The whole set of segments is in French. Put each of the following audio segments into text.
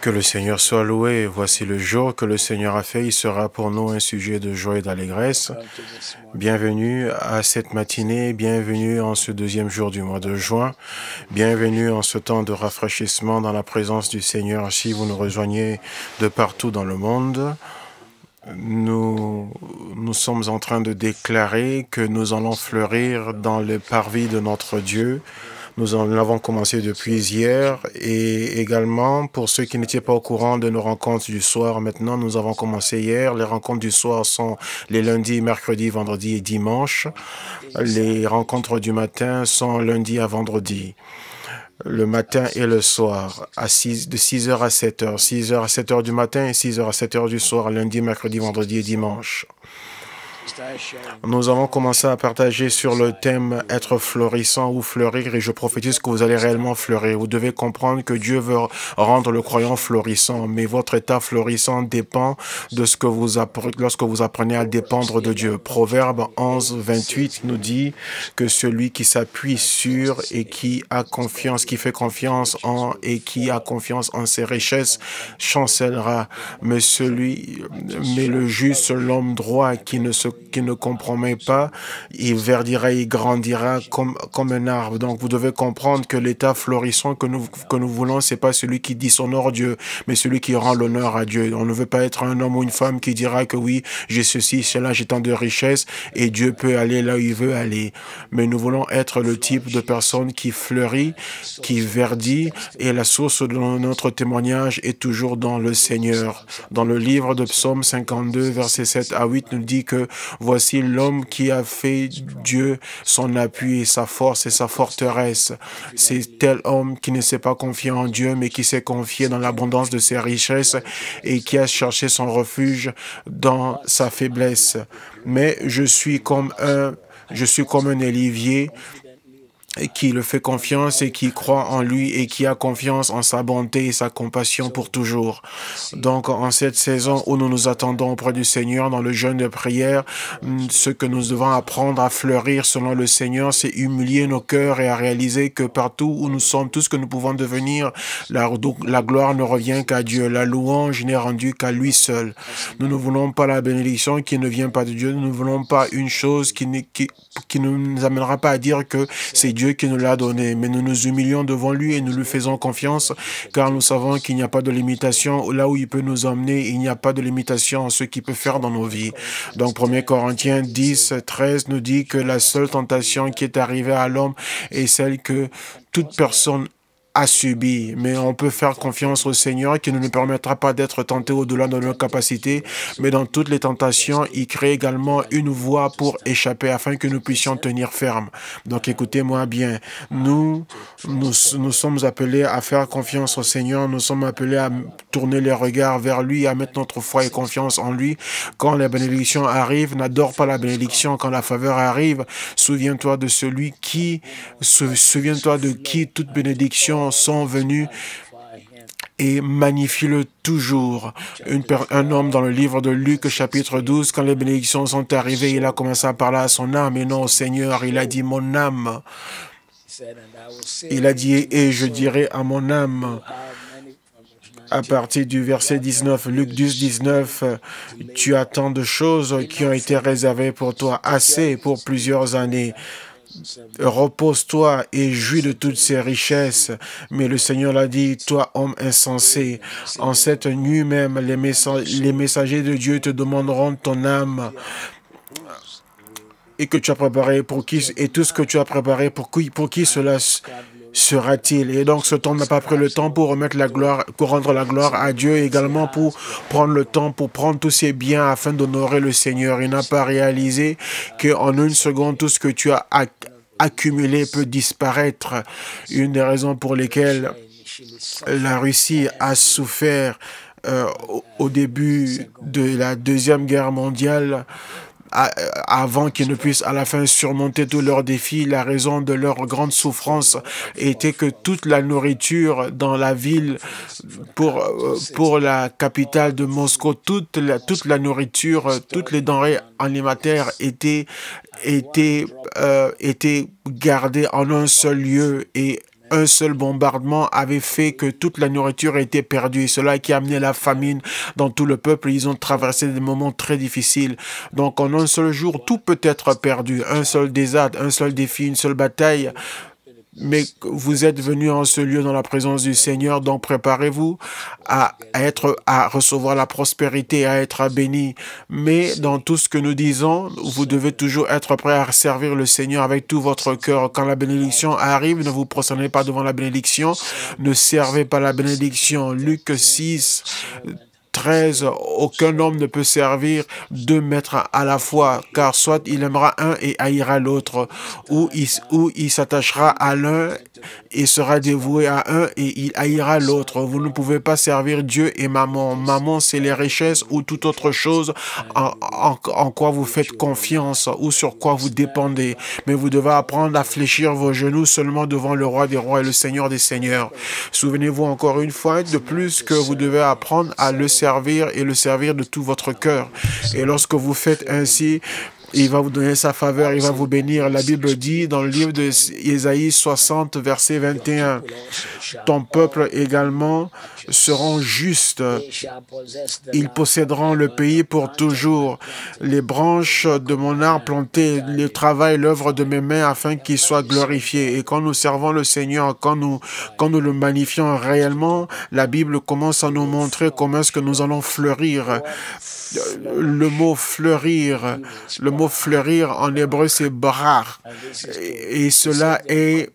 Que le Seigneur soit loué. Voici le jour que le Seigneur a fait. Il sera pour nous un sujet de joie et d'allégresse. Bienvenue à cette matinée. Bienvenue en ce deuxième jour du mois de juin. Bienvenue en ce temps de rafraîchissement dans la présence du Seigneur. Si vous nous rejoignez de partout dans le monde, nous sommes en train de déclarer que nous allons fleurir dans le parvis de notre Dieu. Nous en avons commencé depuis hier et également pour ceux qui n'étaient pas au courant de nos rencontres du soir, maintenant nous avons commencé hier. Les rencontres du soir sont les lundis, mercredis, vendredis et dimanches. Les rencontres du matin sont lundi à vendredi. Le matin et le soir, de 6h à 7h. 6h à 7h du matin et 6h à 7h du soir, lundi, mercredi, vendredi et dimanche. Nous avons commencé à partager sur le thème « Être florissant ou fleurir » et je prophétise que vous allez réellement fleurir. Vous devez comprendre que Dieu veut rendre le croyant florissant, mais votre état florissant dépend de ce que vous apprenez lorsque vous apprenez à dépendre de Dieu. Proverbe 11, 28 nous dit que celui qui s'appuie sur et qui a confiance, qui fait confiance en et qui a confiance en ses richesses chancellera. Mais le juste, l'homme droit qui ne compromet pas, il verdira, il grandira comme un arbre. Donc, vous devez comprendre que l'état florissant que nous voulons, c'est pas celui qui dishonore Dieu, mais celui qui rend l'honneur à Dieu. On ne veut pas être un homme ou une femme qui dira que oui, j'ai ceci, cela, j'ai tant de richesses et Dieu peut aller là où il veut aller. Mais nous voulons être le type de personne qui fleurit, qui verdit et la source de notre témoignage est toujours dans le Seigneur. Dans le livre de Psaume 52, versets 7 à 8, nous dit que voici l'homme qui a fait Dieu son appui, sa force et sa forteresse. C'est tel homme qui ne s'est pas confié en Dieu, mais qui s'est confié dans l'abondance de ses richesses et qui a cherché son refuge dans sa faiblesse. Mais je suis comme un olivier qui le fait confiance et qui croit en lui et qui a confiance en sa bonté et sa compassion pour toujours. Donc, en cette saison où nous nous attendons auprès du Seigneur dans le jeûne de prière, ce que nous devons apprendre à fleurir selon le Seigneur, c'est humilier nos cœurs et à réaliser que partout où nous sommes, tout ce que nous pouvons devenir, la gloire ne revient qu'à Dieu. La louange n'est rendue qu'à lui seul. Nous ne voulons pas la bénédiction qui ne vient pas de Dieu. Nous ne voulons pas une chose qui ne nous amènera pas à dire que c'est Dieu qui nous l'a donné, mais nous nous humilions devant lui et nous lui faisons confiance, car nous savons qu'il n'y a pas de limitation. Là où il peut nous emmener, il n'y a pas de limitation en ce qu'il peut faire dans nos vies. Donc 1 Corinthiens 10, 13 nous dit que la seule tentation qui est arrivée à l'homme est celle que toute personne a subi, mais on peut faire confiance au Seigneur qui ne nous permettra pas d'être tentés au-delà de nos capacités, mais dans toutes les tentations, il crée également une voie pour échapper afin que nous puissions tenir ferme. Donc écoutez-moi bien, nous sommes appelés à faire confiance au Seigneur, nous sommes appelés à tourner les regards vers lui, à mettre notre foi et confiance en lui. Quand la bénédiction arrive, n'adore pas la bénédiction. Quand la faveur arrive, souviens-toi de qui toute bénédiction sont venus et magnifie-le toujours. Un homme dans le livre de Luc, chapitre 12, quand les bénédictions sont arrivées, il a commencé à parler à son âme et non au Seigneur. Il a dit, mon âme. Il a dit, et je dirai à mon âme, à partir du verset 19, Luc 12, 19, tu as tant de choses qui ont été réservées pour toi, assez pour plusieurs années. Repose-toi et jouis de toutes ces richesses. Mais le Seigneur l'a dit, toi, homme insensé, en cette nuit même, les messagers de Dieu te demanderont ton âme et que tu as préparé pour qui, et tout ce que tu as préparé pour qui cela sera-t-il? Et donc, ce temps n'a pas pris le temps pour rendre la gloire à Dieu, et également pour prendre le temps pour prendre tous ses biens afin d'honorer le Seigneur. Il n'a pas réalisé qu'en une seconde, tout ce que tu as accumulé peut disparaître. Une des raisons pour lesquelles la Russie a souffert au début de la Deuxième Guerre mondiale, avant qu'ils ne puissent à la fin surmonter tous leurs défis, la raison de leur grande souffrance était que toute la nourriture dans la ville, pour la capitale de Moscou, toute la nourriture, toutes les denrées alimentaires étaient gardées en un seul lieu et un seul bombardement avait fait que toute la nourriture était perdue. Et cela qui a amené la famine dans tout le peuple. Ils ont traversé des moments très difficiles. Donc en un seul jour, tout peut être perdu. Un seul désastre, un seul défi, une seule bataille. Mais vous êtes venus en ce lieu dans la présence du Seigneur, donc préparez-vous à recevoir la prospérité, à être béni. Mais dans tout ce que nous disons, vous devez toujours être prêt à servir le Seigneur avec tout votre cœur. Quand la bénédiction arrive, ne vous prosternez pas devant la bénédiction, ne servez pas la bénédiction. Luc 6, 13, aucun homme ne peut servir deux maîtres à la fois, car soit il aimera un et haïra l'autre, ou il s'attachera à l'un et sera dévoué à un et il haïra l'autre. Vous ne pouvez pas servir Dieu et maman. Maman, c'est les richesses ou toute autre chose en quoi vous faites confiance ou sur quoi vous dépendez. Mais vous devez apprendre à fléchir vos genoux seulement devant le roi des rois et le Seigneur des seigneurs. Souvenez-vous encore une fois de plus que vous devez apprendre à le servir et le servir de tout votre cœur. Et lorsque vous faites ainsi, il va vous donner sa faveur, il va vous bénir. La Bible dit dans le livre d'Ésaïe 60, verset 21, « Ton peuple également seront justes. Ils posséderont le pays pour toujours. Les branches de mon arbre planté, le travail, l'œuvre de mes mains, afin qu'il soit glorifié. » Et quand nous servons le Seigneur, quand nous le magnifions réellement, la Bible commence à nous montrer comment est-ce que nous allons fleurir. Le mot fleurir en hébreu, c'est barar. Et cela est...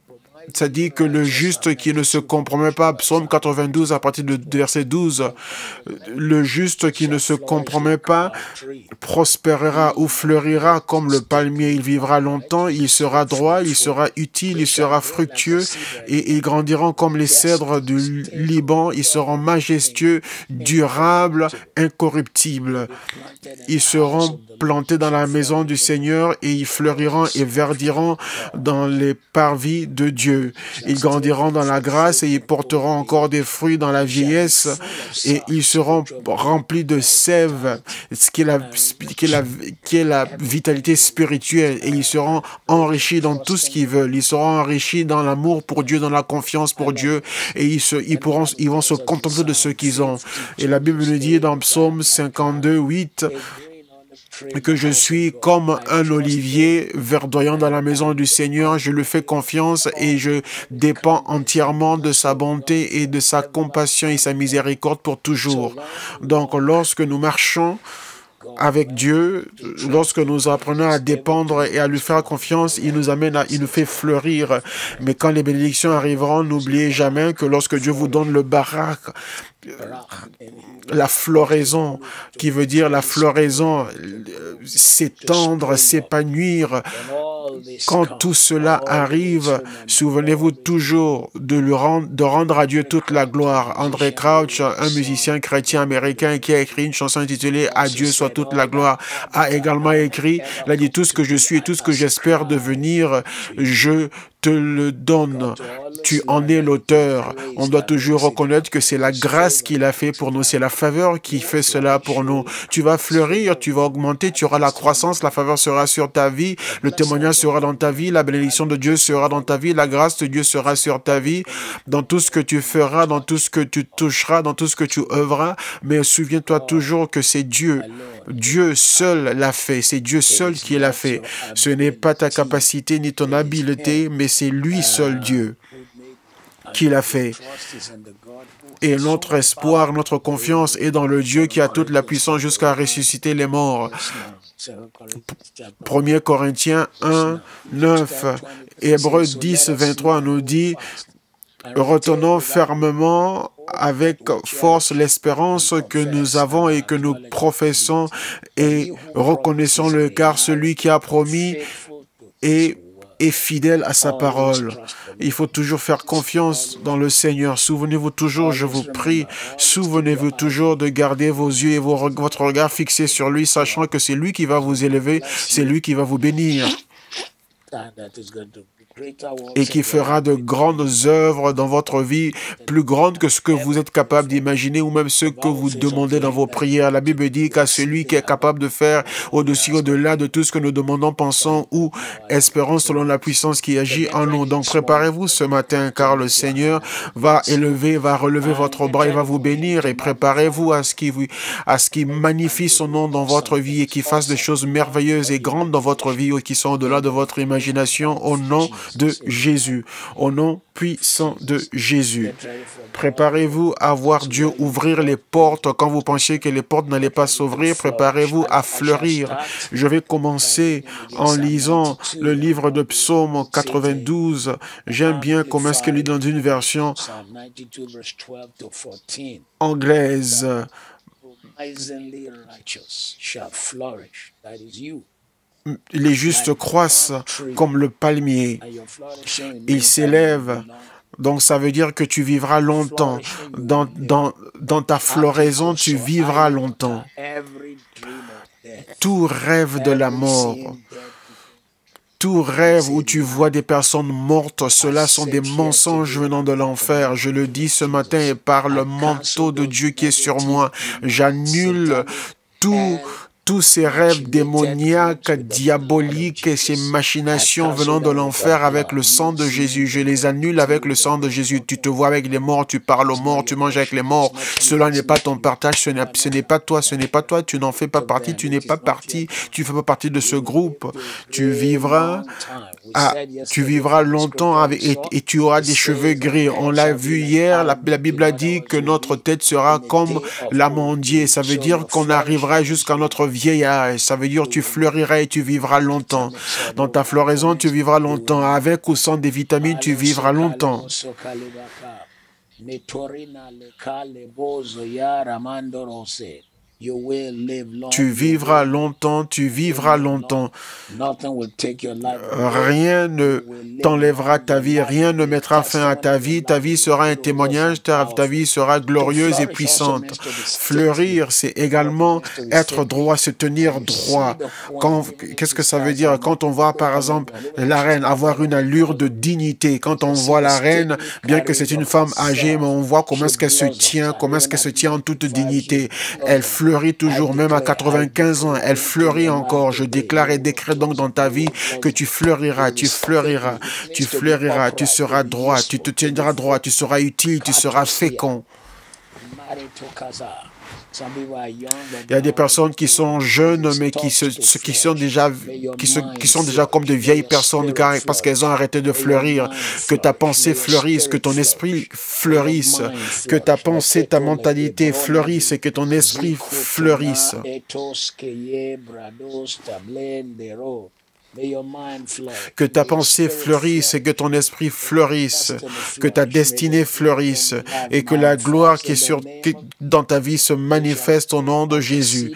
Ça dit que le juste qui ne se compromet pas, Psaume 92 à partir de verset 12, le juste qui ne se compromet pas prospérera ou fleurira comme le palmier. Il vivra longtemps, il sera droit, il sera utile, il sera fructueux et ils grandiront comme les cèdres du Liban. Ils seront majestueux, durables, incorruptibles. Ils seront plantés dans la maison du Seigneur et ils fleuriront et verdiront dans les parvis de Dieu. Ils grandiront dans la grâce et ils porteront encore des fruits dans la vieillesse et ils seront remplis de sève, ce qui est la vitalité spirituelle, et ils seront enrichis dans tout ce qu'ils veulent. Ils seront enrichis dans l'amour pour Dieu, dans la confiance pour Dieu, et ils vont se contenter de ce qu'ils ont. Et la Bible nous dit dans Psaume 52, 8, que je suis comme un olivier verdoyant dans la maison du Seigneur. Je lui fais confiance et je dépends entièrement de sa bonté et de sa compassion et sa miséricorde pour toujours. Donc, lorsque nous marchons avec Dieu, lorsque nous apprenons à dépendre et à lui faire confiance, il nous fait fleurir. Mais quand les bénédictions arriveront, n'oubliez jamais que lorsque Dieu vous donne le barak, la floraison, qui veut dire la floraison, s'étendre, s'épanouir. Quand tout cela arrive, souvenez-vous toujours de rendre à Dieu toute la gloire. André Crouch, un musicien chrétien américain qui a écrit une chanson intitulée « À Dieu soit toute la gloire », a également écrit, il a dit « Tout ce que je suis et tout ce que j'espère devenir, je te le donne. Tu en es l'auteur. » On doit toujours reconnaître que c'est la grâce qu'il a fait pour nous. C'est la faveur qui fait cela pour nous. Tu vas fleurir, tu vas augmenter, tu auras la croissance, la faveur sera sur ta vie, le témoignage sera dans ta vie, la bénédiction de Dieu sera dans ta vie, la grâce de Dieu sera sur ta vie, dans tout ce que tu feras, dans tout ce que tu toucheras, dans tout ce que tu œuvras. Mais souviens-toi toujours que c'est Dieu. Dieu seul l'a fait. C'est Dieu seul qui l'a fait. Ce n'est pas ta capacité ni ton habileté, mais c'est lui seul Dieu qui l'a fait. Et notre espoir, notre confiance est dans le Dieu qui a toute la puissance jusqu'à ressusciter les morts. 1 Corinthiens 1, 9, Hébreux 10, 23 nous dit « Retenons fermement avec force l'espérance que nous avons et que nous professons et reconnaissons-le, car celui qui a promis est fidèle à sa parole. » Il faut toujours faire confiance dans le Seigneur. Souvenez-vous toujours, je vous prie, souvenez-vous toujours de garder vos yeux et votre regard fixés sur lui, sachant que c'est lui qui va vous élever, c'est lui qui va vous bénir. et qui fera de grandes œuvres dans votre vie, plus grandes que ce que vous êtes capable d'imaginer ou même ce que vous demandez dans vos prières. La Bible dit qu'à celui qui est capable de faire au-dessus, au-delà de tout ce que nous demandons, pensons ou espérons selon la puissance qui agit en nous. Donc préparez-vous ce matin, car le Seigneur va relever votre bras, il va vous bénir, et préparez-vous à ce qu'il magnifie son nom dans votre vie et qu'il fasse des choses merveilleuses et grandes dans votre vie ou qui sont au-delà de votre imagination, au nom de Jésus, au nom puissant de Jésus. Préparez-vous à voir Dieu ouvrir les portes quand vous pensiez que les portes n'allaient pas s'ouvrir. Préparez-vous à fleurir. Je vais commencer en lisant le livre de Psaume 92. J'aime bien comment est-ce qu'il lit dans une version anglaise. Les justes croissent comme le palmier. Ils s'élèvent. Donc, ça veut dire que tu vivras longtemps. Dans ta floraison, tu vivras longtemps. Tout rêve de la mort, tout rêve où tu vois des personnes mortes, cela sont des mensonges venant de l'enfer. Je le dis ce matin et par le manteau de Dieu qui est sur moi, j'annule tous ces rêves démoniaques, diaboliques et ces machinations venant de l'enfer avec le sang de Jésus. Je les annule avec le sang de Jésus. Tu te vois avec les morts, tu parles aux morts, tu manges avec les morts. Cela n'est pas ton partage, ce n'est pas toi, tu n'en fais pas partie, tu n'es pas partie, tu ne fais pas partie de ce groupe. Tu vivras longtemps et tu auras des cheveux gris. On l'a vu hier, la Bible a dit que notre tête sera comme l'amandier. Ça veut dire qu'on arrivera jusqu'à notre vieillard. Ça veut dire que tu fleuriras et tu vivras longtemps. Dans ta floraison, tu vivras longtemps. Avec ou sans des vitamines, tu vivras longtemps. Tu vivras longtemps, tu vivras longtemps. Rien ne t'enlèvera ta vie, rien ne mettra fin à ta vie. Ta vie sera un témoignage, ta vie sera glorieuse et puissante. Fleurir, c'est également être droit, se tenir droit. Qu'est-ce que ça veut dire? Quand on voit par exemple la reine avoir une allure de dignité, quand on voit la reine, bien que c'est une femme âgée, mais on voit comment est-ce qu'elle se tient, en toute dignité. Elle fleurit toujours, même à 95 ans, elle fleurit encore. Je déclare et décrète donc dans ta vie que tu fleuriras, tu fleuriras, tu fleuriras, tu seras droit, tu te tiendras droit, tu seras utile, tu seras fécond. Il y a des personnes qui sont jeunes, mais qui sont déjà comme de vieilles personnes parce qu'elles ont arrêté de fleurir. Que ta pensée fleurisse, que ton esprit fleurisse, que ta pensée, ta mentalité fleurisse et que ton esprit fleurisse. Que ta pensée fleurisse et que ton esprit fleurisse, que ta destinée fleurisse et que la gloire qui est dans ta vie se manifeste au nom de Jésus.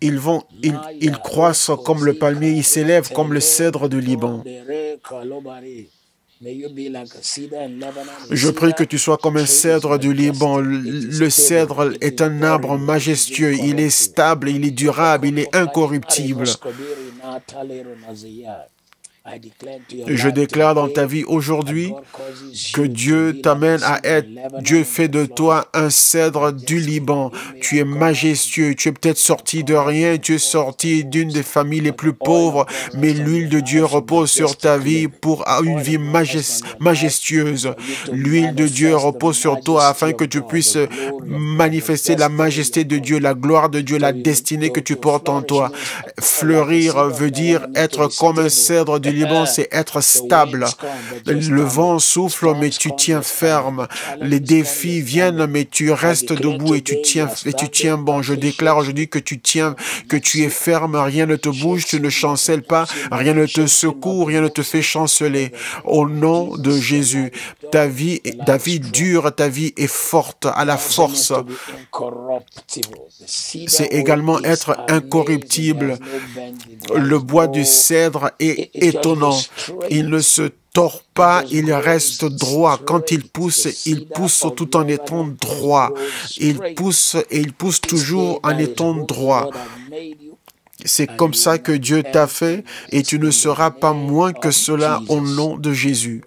Ils croissent comme le palmier, ils s'élèvent comme le cèdre du Liban. Je prie que tu sois comme un cèdre du Liban. Le cèdre est un arbre majestueux. Il est stable, il est durable, il est incorruptible. Je déclare dans ta vie aujourd'hui que Dieu t'amène à être, Dieu fait de toi un cèdre du Liban. Tu es majestueux, tu es peut-être sorti de rien, tu es sorti d'une des familles les plus pauvres, mais l'huile de Dieu repose sur ta vie pour une vie majestueuse. L'huile de Dieu repose sur toi afin que tu puisses manifester la majesté de Dieu, la gloire de Dieu, la destinée que tu portes en toi. Fleurir veut dire être comme un cèdre du Liban, c'est être stable. Le vent souffle, mais tu tiens ferme. Les défis viennent, mais tu restes debout et tu tiens bon. Je déclare aujourd'hui que tu es ferme, rien ne te bouge, tu ne chancelles pas, rien ne te secoue, rien ne te fait chanceler. Au nom de Jésus, ta vie dure, ta vie est forte, à la force. C'est également être incorruptible. Le bois du cèdre est étonnant. Il ne se tord pas, il reste droit. Quand il pousse tout en étant droit. Il pousse et il pousse toujours en étant droit. C'est comme ça que Dieu t'a fait et tu ne seras pas moins que cela au nom de Jésus.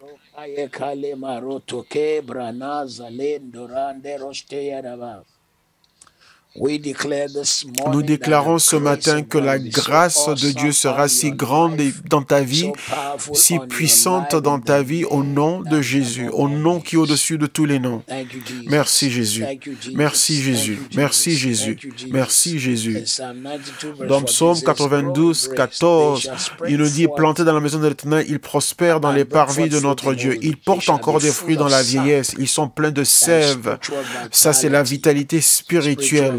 Nous déclarons ce matin que la grâce de Dieu sera si grande dans ta vie, si puissante dans ta vie, au nom de Jésus, au nom qui est au-dessus de tous les noms. Merci Jésus, merci Jésus, merci Jésus, merci Jésus. Dans Psaume 92, 14, il nous dit, planté dans la maison de l'Éternel, il prospère dans les parvis de notre Dieu. Il porte encore des fruits dans la vieillesse, ils sont pleins de sève. Ça, c'est la vitalité spirituelle.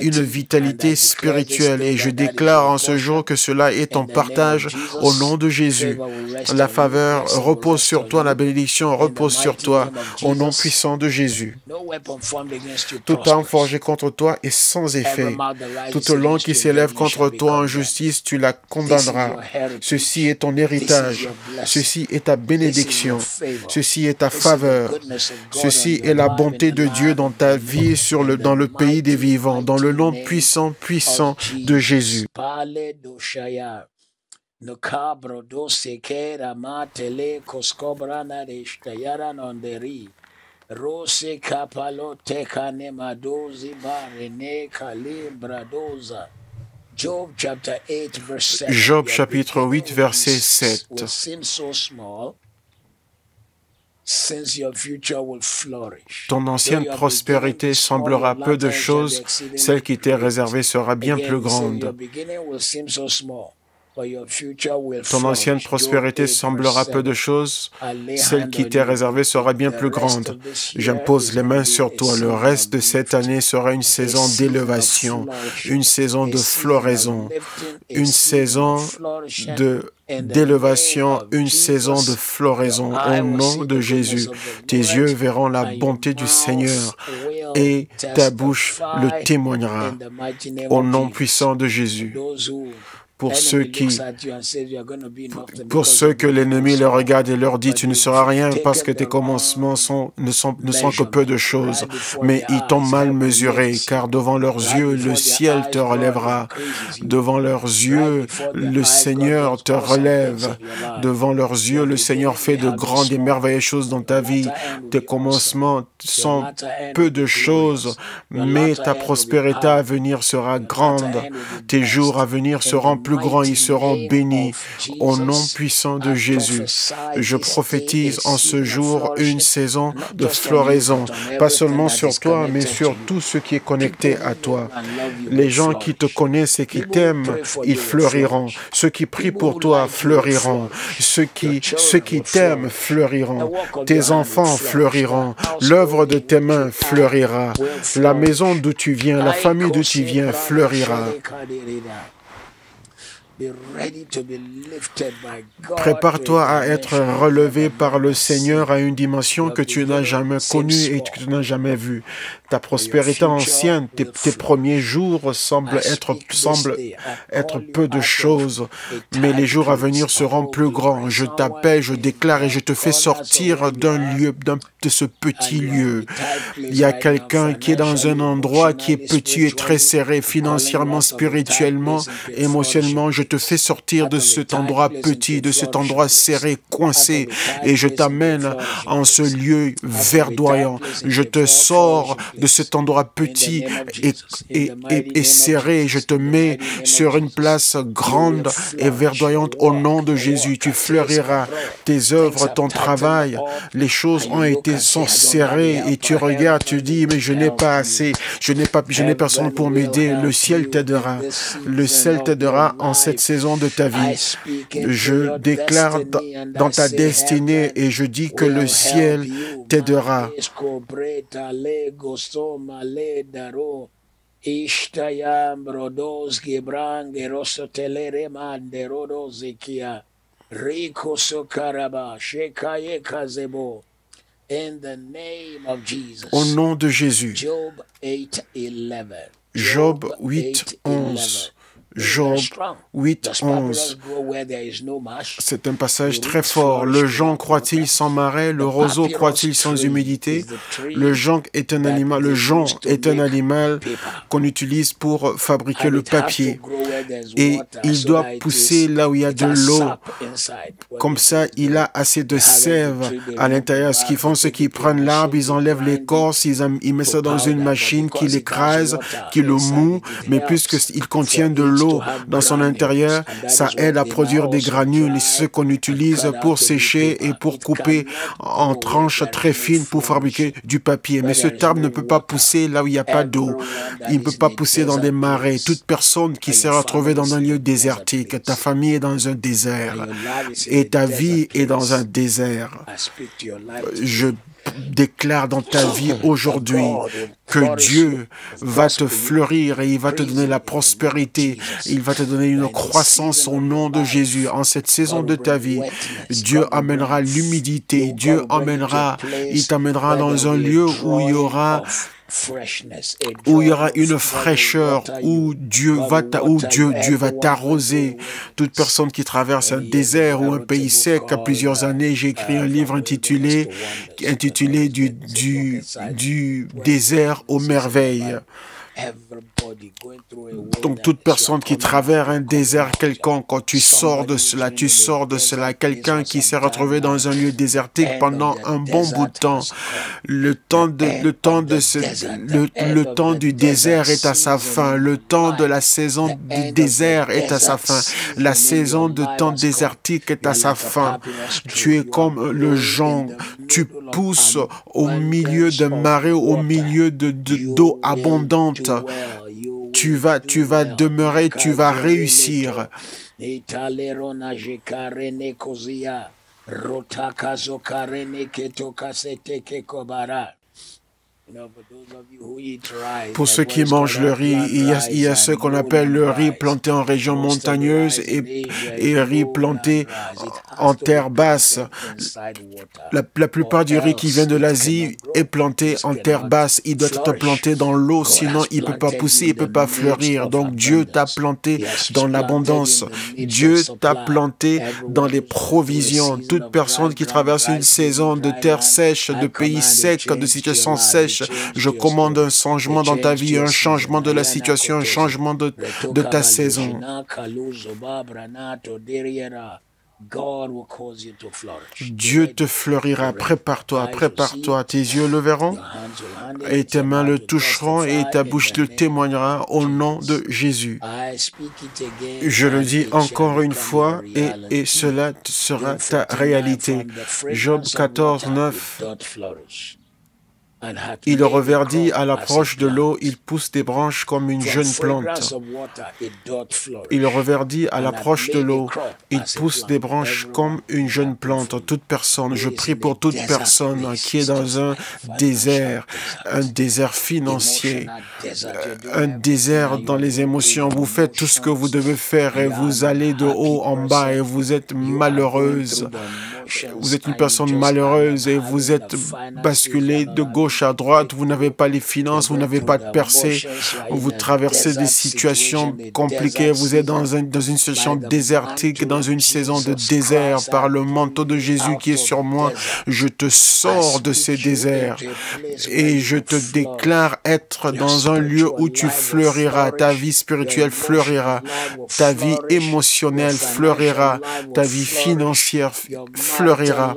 Une vitalité spirituelle, et je déclare en ce jour que cela est ton partage au nom de Jésus. La faveur repose sur toi, la bénédiction repose sur toi au nom puissant de Jésus. Toute arme forgée contre toi est sans effet. Toute langue qui s'élève contre toi en justice, tu la condamneras. Ceci est ton héritage. Ceci est ta bénédiction. Ceci est ta faveur. Ceci est la bonté de Dieu dans ta vie dans le pays des vivants, dans le nom puissant, puissant de Jésus. Job chapitre 8, verset 7. Ton ancienne prospérité semblera peu de choses, celle qui t'est réservée sera bien plus grande. Ton ancienne prospérité semblera peu de choses, celle qui t'est réservée sera bien plus grande. J'impose les mains sur toi. Le reste de cette année sera une saison d'élévation, une saison de floraison, une saison d'élévation, une saison de floraison au nom de Jésus. Tes yeux verront la bonté du Seigneur et ta bouche le témoignera au nom puissant de Jésus. Pour ceux que l'ennemi leur regarde et leur dit, tu ne seras rien parce que tes commencements ne sont que peu de choses. Mais ils t'ont mal mesuré, car devant leurs yeux, le ciel te relèvera. Devant leurs yeux, le Seigneur te relève. Devant leurs yeux, le Seigneur fait de grandes et merveilleuses choses dans ta vie. Tes commencements sont peu de choses, mais ta prospérité à venir sera grande. Tes jours à venir seront plus grands, ils seront bénis au nom puissant de Jésus. Je prophétise en ce jour une saison de floraison, pas seulement sur toi, mais sur tout ce qui est connecté à toi. Les gens qui te connaissent et qui t'aiment, ils fleuriront. Ceux qui prient pour toi fleuriront. Ceux qui t'aiment fleuriront. Tes enfants fleuriront. L'œuvre de tes mains fleurira. La maison d'où tu viens, la famille d'où tu viens fleurira. Prépare-toi à être relevé par le Seigneur à une dimension que tu n'as jamais connue et que tu n'as jamais vue. Ta prospérité ancienne, tes premiers jours semblent être peu de choses, mais les jours à venir seront plus grands. Je t'appelle, je déclare et je te fais sortir de ce petit lieu. Il y a quelqu'un qui est dans un endroit qui est petit et très serré financièrement, spirituellement, émotionnellement. Je te fais sortir de cet endroit petit, de cet endroit serré, coincé, et je t'amène en ce lieu verdoyant. Je te sors de cet endroit petit et serré, et je te mets sur une place grande et verdoyante au nom de Jésus. Tu fleuriras, tes œuvres, ton travail, les choses sont serrées, et tu regardes, tu dis, mais je n'ai pas assez, je n'ai personne pour m'aider. Le ciel t'aidera. Le ciel t'aidera en cette saison de ta vie. Je déclare dans ta destinée et je dis que le ciel t'aidera. Au nom de Jésus. Job 8, 11. Job 8, 11. C'est un passage très fort. Le jonc croît-il sans marais? Le roseau croît-il sans humidité? Le jonc est un animal, qu'on utilise pour fabriquer le papier. Et il doit pousser là où il y a de l'eau. Comme ça, il a assez de sève à l'intérieur. Ce qu'ils font, c'est qu'ils prennent l'arbre, ils enlèvent l'écorce, ils mettent ça dans une machine qui l'écrase, qui le moue, mais puisqu'il contient de l'eau dans son intérieur, ça aide à produire des granules. C'est ce qu'on utilise pour sécher et pour couper en tranches très fines pour fabriquer du papier. Mais cet arbre ne peut pas pousser là où il n'y a pas d'eau. Il ne peut pas pousser dans des marais. Toute personne qui s'est retrouvée dans un lieu désertique, ta famille est dans un désert et ta vie est dans un désert. Je déclare dans ta vie aujourd'hui que Dieu va te fleurir et il va te donner la prospérité. Il va te donner une croissance au nom de Jésus. En cette saison de ta vie, Dieu amènera l'humidité. Dieu il t'amènera dans un lieu où il y aura une fraîcheur, où Dieu va t'arroser. Toute personne qui traverse un désert ou un pays sec à plusieurs années, j'ai écrit un livre intitulé du désert aux merveilles. Donc, toute personne qui traverse un désert quelconque, quand tu sors de cela. Quelqu'un qui s'est retrouvé dans un lieu désertique pendant un bon bout de temps. Le temps du désert est à sa fin. Le temps de la saison du désert est à sa fin. La saison de temps désertique est à sa fin. Tu es comme le jonc. Tu pousses au milieu de marées, au milieu d'eau abondante. Tu vas demeurer, tu vas réussir. Pour ceux qui mangent le riz, il y a ce qu'on appelle le riz planté en région montagneuse et riz planté en terre basse. La plupart du riz qui vient de l'Asie est planté en terre basse. Il doit être planté dans l'eau, sinon il ne peut pas pousser, il ne peut pas fleurir. Donc Dieu t'a planté dans l'abondance. Dieu t'a planté dans les provisions. Toute personne qui traverse une saison de terre sèche, de pays sec, de situation sèche, je commande un changement dans ta vie, un changement de la situation, un changement de ta saison. Dieu te fleurira. Prépare-toi. Tes yeux le verront et tes mains le toucheront et ta bouche le témoignera au nom de Jésus. Je le dis encore une fois et cela sera ta réalité. Job 14, 9. Il reverdit à l'approche de l'eau, il pousse des branches comme une jeune plante. Il reverdit à l'approche de l'eau, il pousse des branches comme une jeune plante. Toute personne, je prie pour toute personne qui est dans un désert financier, un désert dans les émotions. Vous faites tout ce que vous devez faire et vous allez de haut en bas et vous êtes malheureuse. Vous êtes une personne malheureuse et vous êtes basculé de gauche à droite, vous n'avez pas les finances, vous n'avez pas de percée, vous traversez des situations compliquées, vous êtes dans une situation désertique, dans une saison de désert. Par le manteau de Jésus qui est sur moi, je te sors de ces déserts et je te déclare être dans un lieu où tu fleuriras, ta vie spirituelle fleurira, ta vie émotionnelle fleurira, ta vie financière fleurira,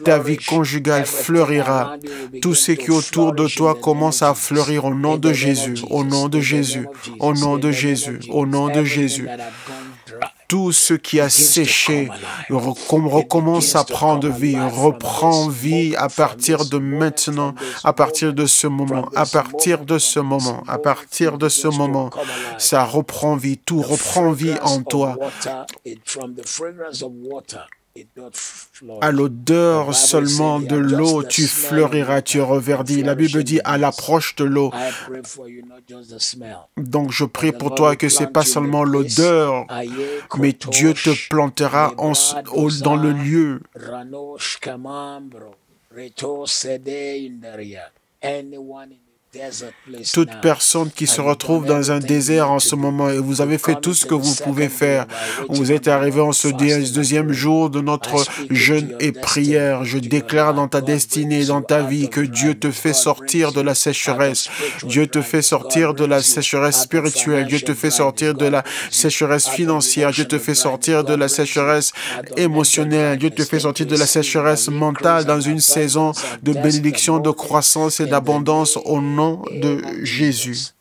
ta vie conjugale fleurira. Tout ce qui est autour de toi commence à fleurir au nom de Jésus, au nom de Jésus, au nom de Jésus, au nom de Jésus. Tout ce qui a séché recommence à prendre vie, reprend vie à partir de maintenant, à partir de ce moment, à partir de ce moment, à partir de ce moment. Ça reprend vie, tout reprend vie en toi. À l'odeur seulement de l'eau, tu fleuriras, tu reverdis. La Bible dit à l'approche de l'eau. Donc je prie pour toi que ce n'est pas seulement l'odeur, mais Dieu te plantera dans le lieu. Toute personne qui se retrouve dans un désert en ce moment et vous avez fait tout ce que vous pouvez faire. Vous êtes arrivé en ce deuxième jour de notre jeûne et prière. Je déclare dans ta destinée, dans ta vie, que Dieu te fait sortir de la sécheresse. Dieu te fait sortir de la sécheresse spirituelle. Dieu te fait sortir de la sécheresse financière. Dieu te fait sortir de la sécheresse émotionnelle. Dieu te fait sortir de la sécheresse mentale dans une saison de bénédiction, de croissance et d'abondance au nom de Jésus.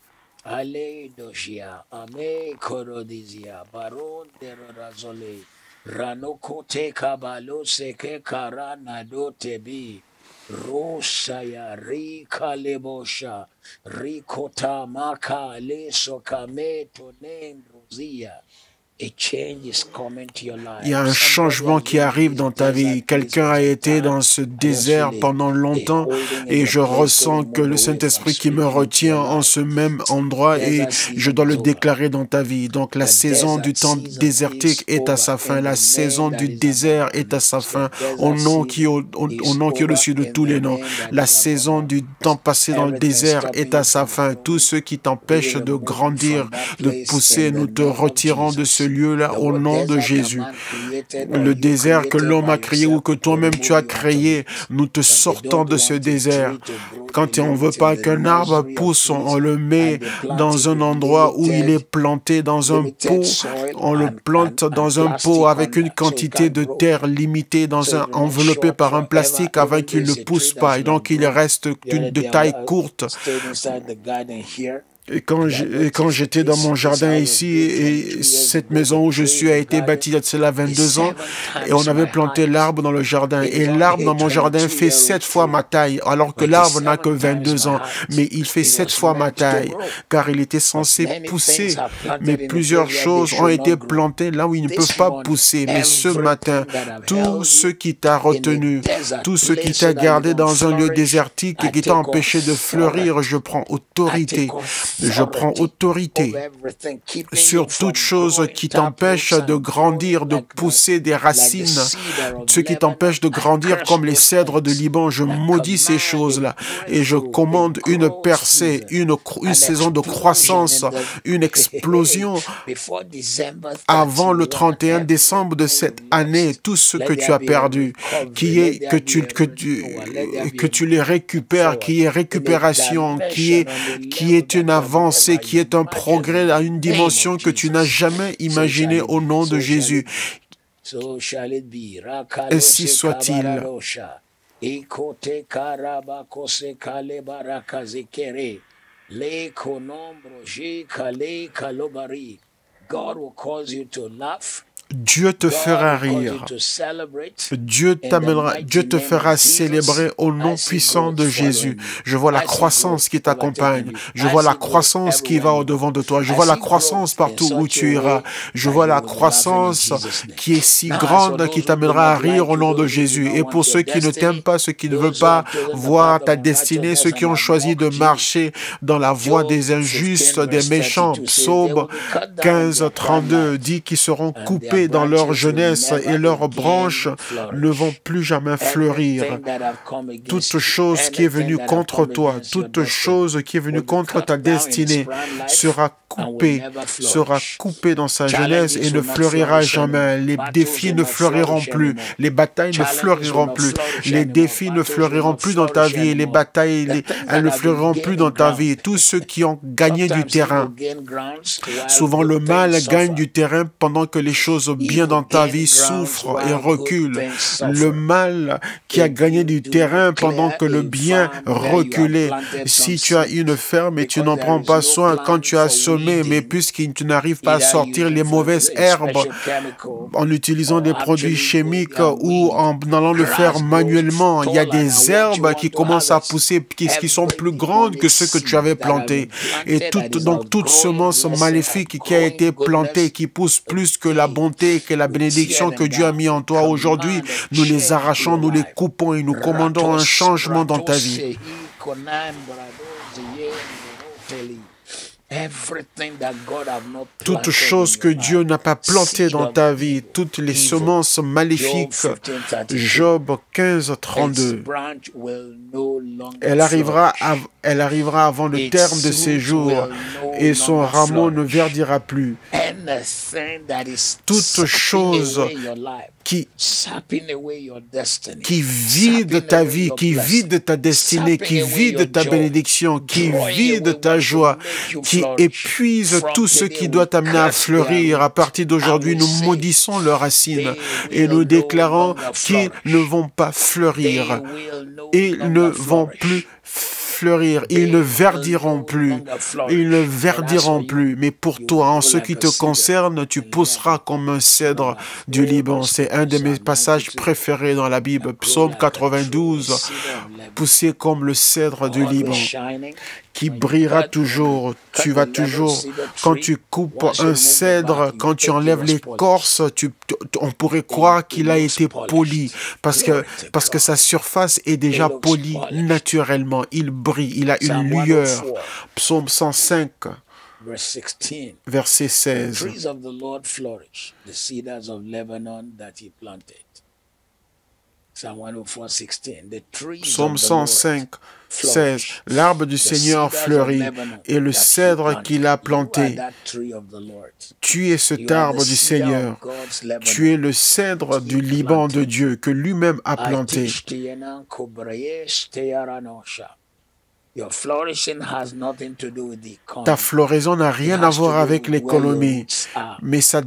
Alléluia. Amen. Korodizia. Baron de Razole. Ranokote kabalo seke karana do tebi. Rosaya rika lebosha. Rikota maka leso kame tonendrozia. Il y a un changement qui arrive dans ta vie. Quelqu'un a été dans ce désert pendant longtemps et je ressens que le Saint-Esprit qui me retient en ce même endroit et je dois le déclarer dans ta vie. Donc la saison du temps désertique est à sa fin. La saison du désert est à sa fin. Au nom qui est au-dessus de tous les noms. La saison du temps passé dans le désert est à sa fin. Tous ceux qui t'empêchent de grandir, de pousser, nous te retirons de ce lieu-là au nom de Jésus. Le désert que l'homme a créé ou que toi-même tu as créé, nous te sortons de ce désert. Quand on ne veut pas qu'un arbre pousse, on le met dans un endroit où il est planté dans un pot. On le plante dans un pot avec une quantité de terre limitée, enveloppé par un plastique afin qu'il ne pousse pas. Et donc il reste de taille courte. Et quand j'étais dans mon jardin ici, et cette maison où je suis a été bâtie il y a cela 22 ans, et on avait planté l'arbre dans le jardin. Et l'arbre dans mon jardin fait 7 fois ma taille, alors que l'arbre n'a que 22 ans. Mais il fait 7 fois ma taille, car il était censé pousser. Mais plusieurs choses ont été plantées là où ils ne peuvent pas pousser. Mais ce matin, tout ce qui t'a retenu, tout ce qui t'a gardé dans un lieu désertique et qui t'a empêché de fleurir, je prends autorité. Je prends autorité sur toute chose qui t'empêche de grandir, de pousser des racines, ce qui t'empêche de grandir comme les cèdres de Liban. Je maudis ces choses-là et je commande une percée, une saison de croissance, une explosion avant le 31 décembre de cette année. Tout ce que tu as perdu, que tu les récupères, qui est récupération, qui est une avancée, qui est un progrès à une dimension que tu n'as jamais imaginée au nom de Jésus. Ainsi soit-il. Dieu te fera rire. Dieu te fera célébrer au nom puissant de Jésus. Je vois la croissance qui t'accompagne. Je vois la croissance qui va au-devant de toi. Je vois la croissance partout où tu iras. Je vois la croissance qui est si grande qui t'amènera à rire au nom de Jésus. Et pour ceux qui ne t'aiment pas, ceux qui ne veulent pas voir ta destinée, ceux qui ont choisi de marcher dans la voie des injustes, des méchants, Psaume 15, 32 dit qu'ils seront coupés dans leur jeunesse et leurs branches ne vont plus jamais fleurir. Toute chose qui est venue contre toi, toute chose qui est venue contre ta destinée sera coupée dans sa jeunesse et ne fleurira jamais. Les défis ne fleuriront plus. Les batailles ne fleuriront plus. Les défis ne fleuriront plus dans ta vie. Les batailles, elles ne fleuriront plus dans ta vie. Tous ceux qui ont gagné du terrain, souvent le mal gagne du terrain pendant que les choses bien dans ta vie souffrent et reculent. Le mal qui a gagné du terrain pendant que le bien reculait. Si tu as une ferme et tu n'en prends pas soin quand tu as semé, mais puisque tu n'arrives pas à sortir les mauvaises herbes en utilisant des produits chimiques ou en allant le faire manuellement, il y a des herbes qui commencent à pousser, qui sont plus grandes que ceux que tu avais plantés. Et donc toute semence maléfique qui a été plantée, qui pousse plus que la bonté, que la bénédiction que Dieu a mis en toi aujourd'hui, nous les arrachons, nous les coupons et nous commandons un changement dans ta vie. Toute chose que Dieu n'a pas plantée dans ta vie, toutes les semences maléfiques. Job 15, 32. longer flourish. Elle arrivera avant le terme de ses jours et son rameau ne verdira plus. Anything that is Toute sucking chose away your life, qui sapping away your destiny, vide sapping ta away vie, your qui blessing, vide ta destinée, sapping qui away vide your ta joy, bénédiction, qui drawing vide away ta what will joie, make you qui flourish. épuise From tout ce today, qui we doit t'amener à curse their fleurir. À root, partir d'aujourd'hui, and we nous say, maudissons leurs racines they et nous will no déclarons longer qu'ils ne flourish. vont pas They fleurir. will no Ils ne longer vont flourish. plus fleurir, ils They ne will verdiront no plus, longer flourish. ils ne But as for verdiront you, plus. Mais pour you toi, will en grow ce like qui a te cedar concerne, tu in pousseras Lebanon. comme un cèdre Number du 4, Liban. verse C'est 2, un de mes Psalm passages 92. préférés dans la Bible. Grow Psaume like a tree, a 92, cedar of Lebanon. poussé comme le cèdre du Always Liban, shining. qui When you brillera cut toujours. Tu the vas Lebanon toujours, cedar quand tree, tu coupes once you un remove the cèdre, bark, you quand tu think it enlèves was l'écorce, polished. on pourrait It croire qu'il a looks été poli polished. parce Glory que to sa God. surface est It déjà looks polie polished. naturellement. Il brille, il a une Psalm lueur. 104, Psaume 105, verse 16. verset The 16. trees of the Lord flourish, the cedars of Lebanon that he planted. Psalm 104, 16. The trees Psaume of the Lord 105, 16. flourish. L'arbre du The Seigneur cedars of fleurit Lebanon et le that he cèdre planted. qu'il a You are planté. that tree of the Lord. Tu es cet You are the arbre du cedar Seigneur. of God's Tu Lebanon. es le cèdre du Liban de Dieu que lui-même a planté. Your flourishing has nothing to do with the economy. Ta floraison n'a rien à voir avec l'économie, mais ça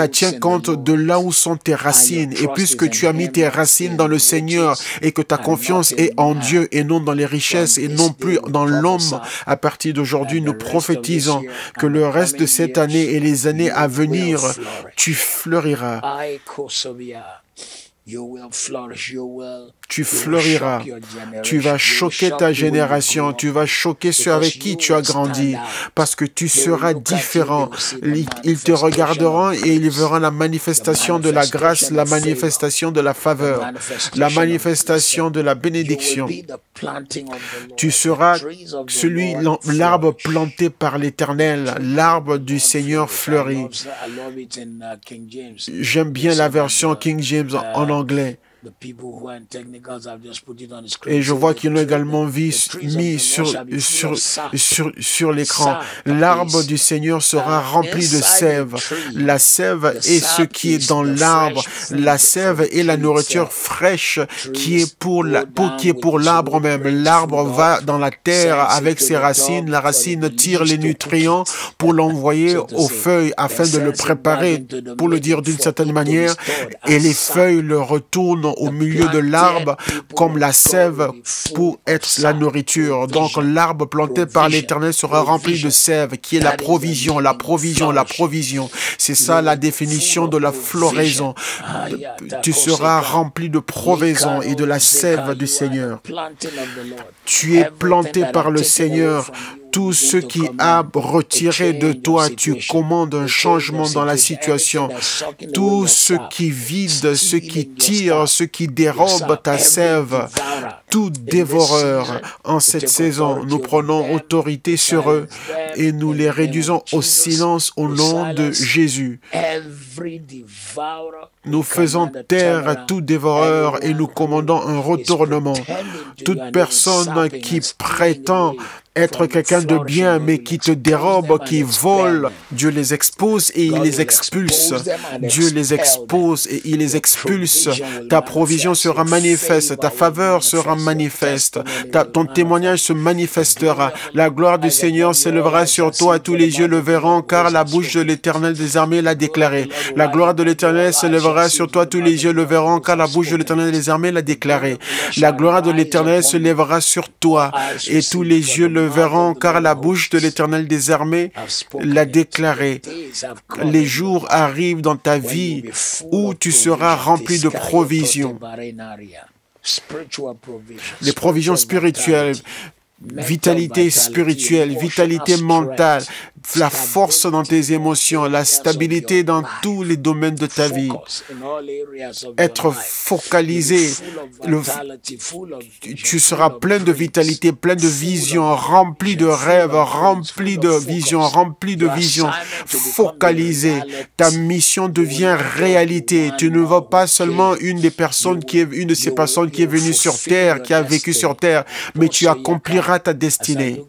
tient compte de là où sont tes racines. Et puisque tu as mis tes racines dans le Seigneur et que ta confiance est en Dieu et non dans les richesses et non plus dans l'homme, à partir d'aujourd'hui, nous prophétisons que le reste de cette année et les années à venir, tu fleuriras. Tu fleuriras, tu vas choquer ta génération, tu vas choquer ceux avec qui tu as grandi, parce que tu seras différent. Ils te regarderont et ils verront la manifestation de la grâce, la manifestation de la faveur, la manifestation de la bénédiction. Tu seras l'arbre planté par l'Éternel, l'arbre du Seigneur fleuri. J'aime bien la version King James en anglais. Et je vois qu'ils l'ont également mis sur l'écran. L'arbre du Seigneur sera rempli de sève. La sève est ce qui est dans l'arbre. La sève est la nourriture fraîche qui est pour l'arbre même. L'arbre va dans la terre avec ses racines. La racine tire les nutriments pour l'envoyer aux feuilles afin de le préparer, pour le dire d'une certaine manière. Et les feuilles le retournent au milieu de l'arbre comme la sève pour être la nourriture. Donc l'arbre planté par l'Éternel sera rempli de sève qui est la provision, la provision, la provision. C'est ça la définition de la floraison. Tu seras rempli de provision et de la sève du Seigneur. Tu es planté par le Seigneur. Tout ce qui a retiré de toi, tu commandes un changement dans la situation. Tout ce qui vide, ce qui tire, ce qui dérobe ta sève, tout dévoreur en cette saison, nous prenons autorité sur eux et nous les réduisons au silence au nom de Jésus. Nous faisons taire tout dévoreur et nous commandons un retournement. Toute personne qui prétend être quelqu'un de bien, mais qui te dérobe, qui vole, Dieu les expose et il les expulse. Dieu les expose et il les expulse. Ta provision sera manifeste, ta faveur sera manifeste, ton témoignage se manifestera. La gloire du Seigneur s'élèvera sur toi, tous les yeux le verront, car la bouche de l'Éternel des armées l'a déclaré. La gloire de l'Éternel s'élèvera sur toi, tous les yeux le verront, car la bouche de l'Éternel des armées l'a déclaré. La gloire de l'Éternel se lèvera sur toi, et tous les yeux le verront, car la bouche de l'Éternel des armées l'a déclaré. Les jours arrivent dans ta vie où tu seras rempli de provisions. Les provisions spirituelles, vitalité spirituelle, vitalité mentale, la force dans tes émotions, la stabilité dans tous les domaines de ta vie. Être focalisé, tu seras plein de vitalité, plein de vision, rempli de rêves, rempli de vision, rempli de vision, focalisé. Ta mission devient réalité. Tu ne vas pas seulement une de ces personnes qui est venue sur terre, qui a vécu sur terre, mais tu accompliras ta destinée.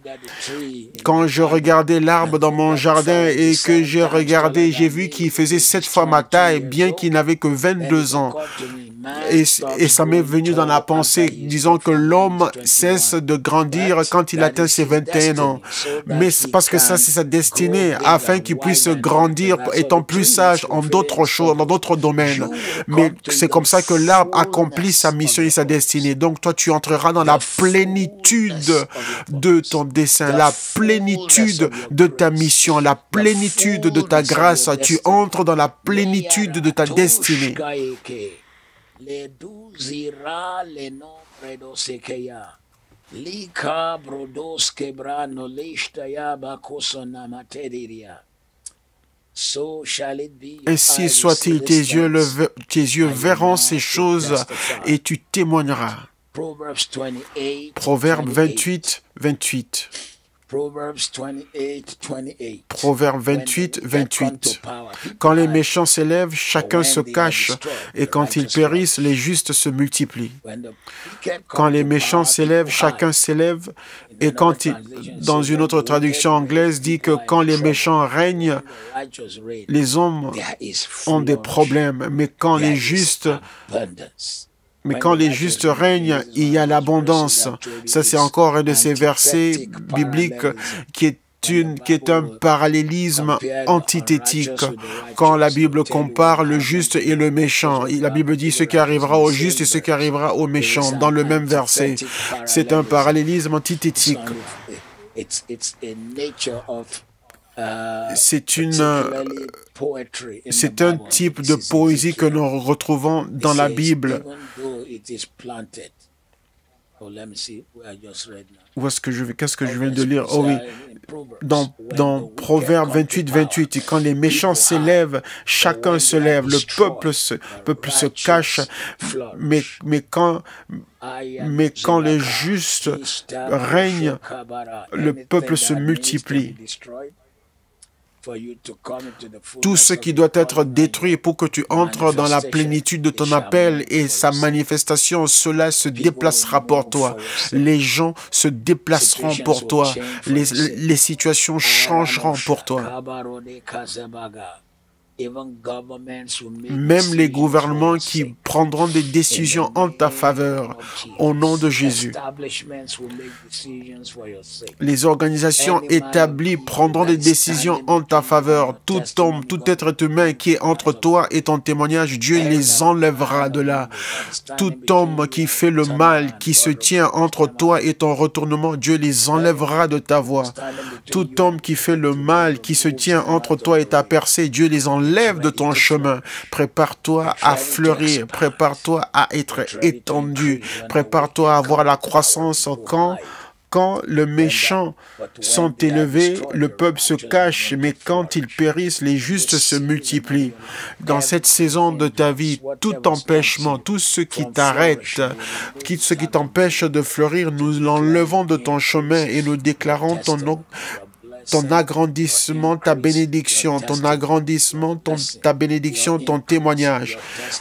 Quand je regardais l'arbre dans mon jardin et que j'ai vu qu'il faisait 7 fois ma taille, bien qu'il n'avait que 22 ans. Et ça m'est venu dans la pensée, disons que l'homme cesse de grandir quand il atteint ses 21 ans. Mais c'est parce que ça, c'est sa destinée, afin qu'il puisse grandir étant plus sage en d'autres choses, dans d'autres domaines. Mais c'est comme ça que l'arbre accomplit sa mission et sa destinée. Donc toi, tu entreras dans la plénitude de ton dessein, la plénitude de ta mission, la plénitude de ta grâce. Tu entres dans la plénitude de ta destinée. Ainsi soit-il, tes yeux verront ces choses et tu témoigneras. Proverbe 28, 28. Proverbe 28, 28. Quand les méchants s'élèvent, chacun se cache, et quand ils périssent, les justes se multiplient. Quand les méchants s'élèvent, chacun s'élève, et dans une autre traduction anglaise, dit que quand les méchants règnent, les hommes ont des problèmes, mais quand les justes règnent, il y a l'abondance. Ça, c'est encore un de ces versets bibliques qui est un parallélisme antithétique. Quand la Bible compare le juste et le méchant, la Bible dit ce qui arrivera au juste et ce qui arrivera au méchant dans le même verset. C'est un parallélisme antithétique. C'est un type de poésie que nous retrouvons dans la Bible. Qu'est-ce que je viens de lire? Oh oui, dans Proverbe 28, 28, quand les méchants s'élèvent, chacun se lève, le peuple se cache, mais quand les justes règnent, le peuple se multiplie. Tout ce qui doit être détruit pour que tu entres dans la plénitude de ton appel et sa manifestation, cela se déplacera pour toi. Les gens se déplaceront pour toi. Les situations changeront pour toi. Même les gouvernements qui prendront des décisions en ta faveur, au nom de Jésus. Les organisations établies prendront des décisions en ta faveur. Tout homme, tout être humain qui est entre toi et ton témoignage, Dieu les enlèvera de là. Tout homme qui fait le mal, qui se tient entre toi et ton retournement, Dieu les enlèvera de ta voie. Tout homme qui fait le mal, qui se tient entre toi et ta percée, Dieu les enlève de ton chemin. Prépare-toi à fleurir, prépare-toi à être étendu, prépare-toi à avoir la croissance. Quand les méchants sont élevés, le peuple se cache, mais quand ils périssent, les justes se multiplient. Dans cette saison de ta vie, tout empêchement, tout ce qui t'arrête, ce qui t'empêche de fleurir, nous l'enlevons de ton chemin et nous déclarons ton agrandissement, ta bénédiction, ton agrandissement, ta bénédiction, ton témoignage,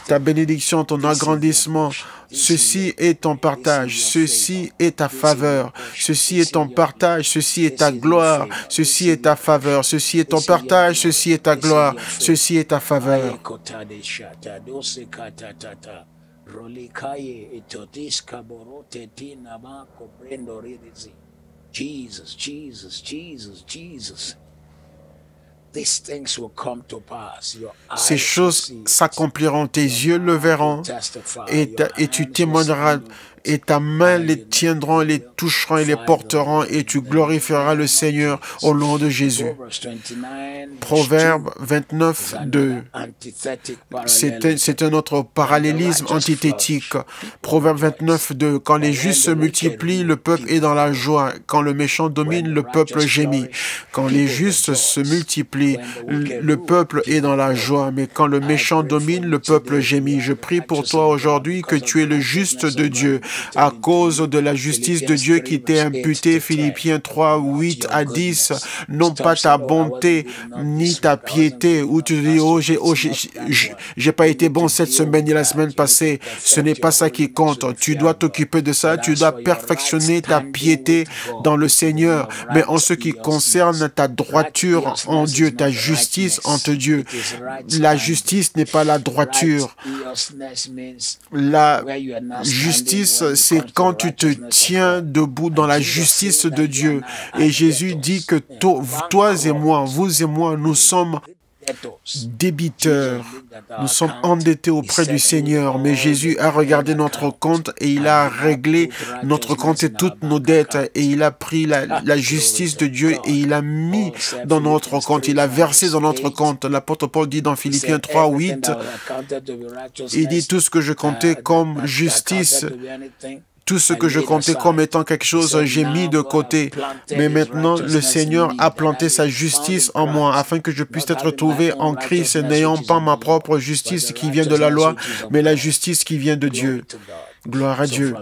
ta bénédiction, ton agrandissement. Ceci est ton partage, ceci est ta faveur, ceci est ton partage, ceci est ta gloire, ceci est ta faveur, ceci est ton partage, ceci est ta gloire, ceci est ta faveur. Jesus, Jesus, Jesus, Jesus. these things will come to pass. Your Ces eyes will choses see it. s'accompliront, tes yeux le verront, Testify. et, Your et tu hands will témoigneras, see it. et ta main les tiendront, les toucheront et les porteront, et tu glorifieras le Seigneur au nom de Jésus. Proverbs 29, Proverbe 29, 2. antithetic C'est un autre parallélisme antithétique. Proverbe 29, 2. Quand les justes se multiplient, le peuple est dans la joie. Quand le méchant domine, le peuple gémit. Quand les justes se multiplient, le peuple est dans la joie. Mais quand le méchant domine, le peuple gémit. Je prie pour toi aujourd'hui que tu es le juste de Dieu à cause de la justice de Dieu qui t'est imputée. Philippiens 3, 8 à 10. Non pas ta bonté ni ta piété, où tu dis, oh, j'ai pas été bon cette semaine et la semaine passée. Ce n'est pas ça qui compte. Tu dois t'occuper de ça. Tu dois perfectionner ta piété dans le Seigneur. Mais en ce qui concerne ta droiture en Dieu, ta justice entre Dieu, la justice n'est pas la droiture. La justice, c'est quand tu te tiens debout dans la justice de Dieu. Et Jésus dit que toi et moi, vous et moi, nous sommes débiteurs. Nous sommes endettés auprès du Seigneur, mais Jésus a regardé notre compte et il a réglé notre compte et toutes nos dettes et il a pris la justice de Dieu et il a mis dans notre compte, il a versé dans notre compte. L'apôtre Paul dit dans Philippiens 3, 8, il dit tout ce que je comptais comme justice, tout ce que je comptais comme étant quelque chose, j'ai mis de côté. Mais maintenant, le Seigneur a planté sa justice en moi, afin que je puisse être trouvé en Christ, n'ayant pas ma propre justice qui vient de la loi, mais la justice qui vient de Dieu. Gloire à Dieu.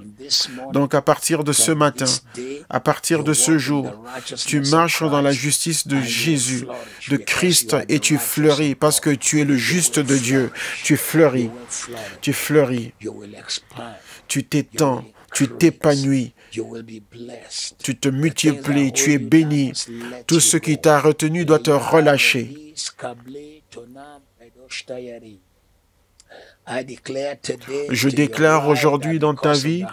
Donc à partir de ce matin, à partir de ce jour, tu marches dans la justice de Jésus, de Christ, et tu fleuris, parce que tu es le juste de Dieu. Tu fleuris, tu fleuris, tu t'étends. Tu t'épanouis, tu te multiplies, tu es béni. Tout ce qui t'a retenu doit te relâcher. Je déclare aujourd'hui dans ta vie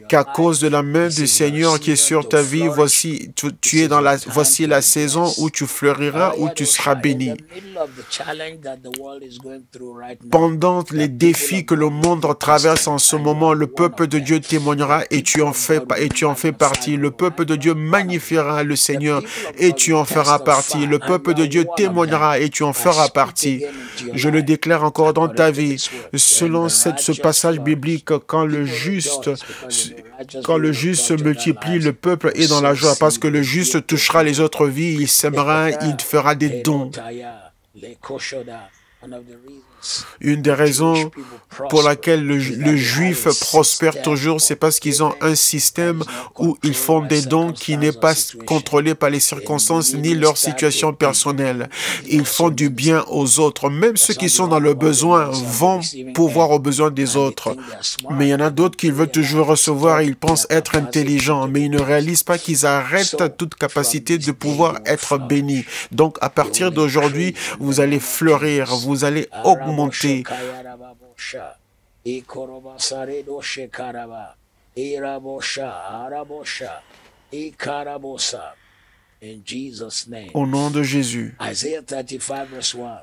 qu'à cause de la main du Seigneur qui est sur ta vie, voici la saison où tu fleuriras, où tu seras béni. Pendant les défis que le monde traverse en ce moment, le peuple de Dieu témoignera et tu en fais partie. Le peuple de Dieu magnifiera le Seigneur et tu en feras partie. Le peuple de Dieu témoignera et tu en feras partie. Je le déclare encore dans ta vie. Selon ce passage biblique, quand le juste se multiplie, le peuple est dans la joie, parce que le juste touchera les autres vies, il s'aimera, il fera des dons. Une des raisons pour laquelle le juif prospère toujours, c'est parce qu'ils ont un système où ils font des dons qui n'est pas contrôlé par les circonstances ni leur situation personnelle. Ils font du bien aux autres. Même ceux qui sont dans le besoin vont pourvoir aux besoins des autres. Mais il y en a d'autres qui veulent toujours recevoir, ils pensent être intelligents, mais ils ne réalisent pas qu'ils arrêtent toute capacité de pouvoir être bénis. Donc, à partir d'aujourd'hui, vous allez fleurir, vous allez augmenter. Au nom de Jésus.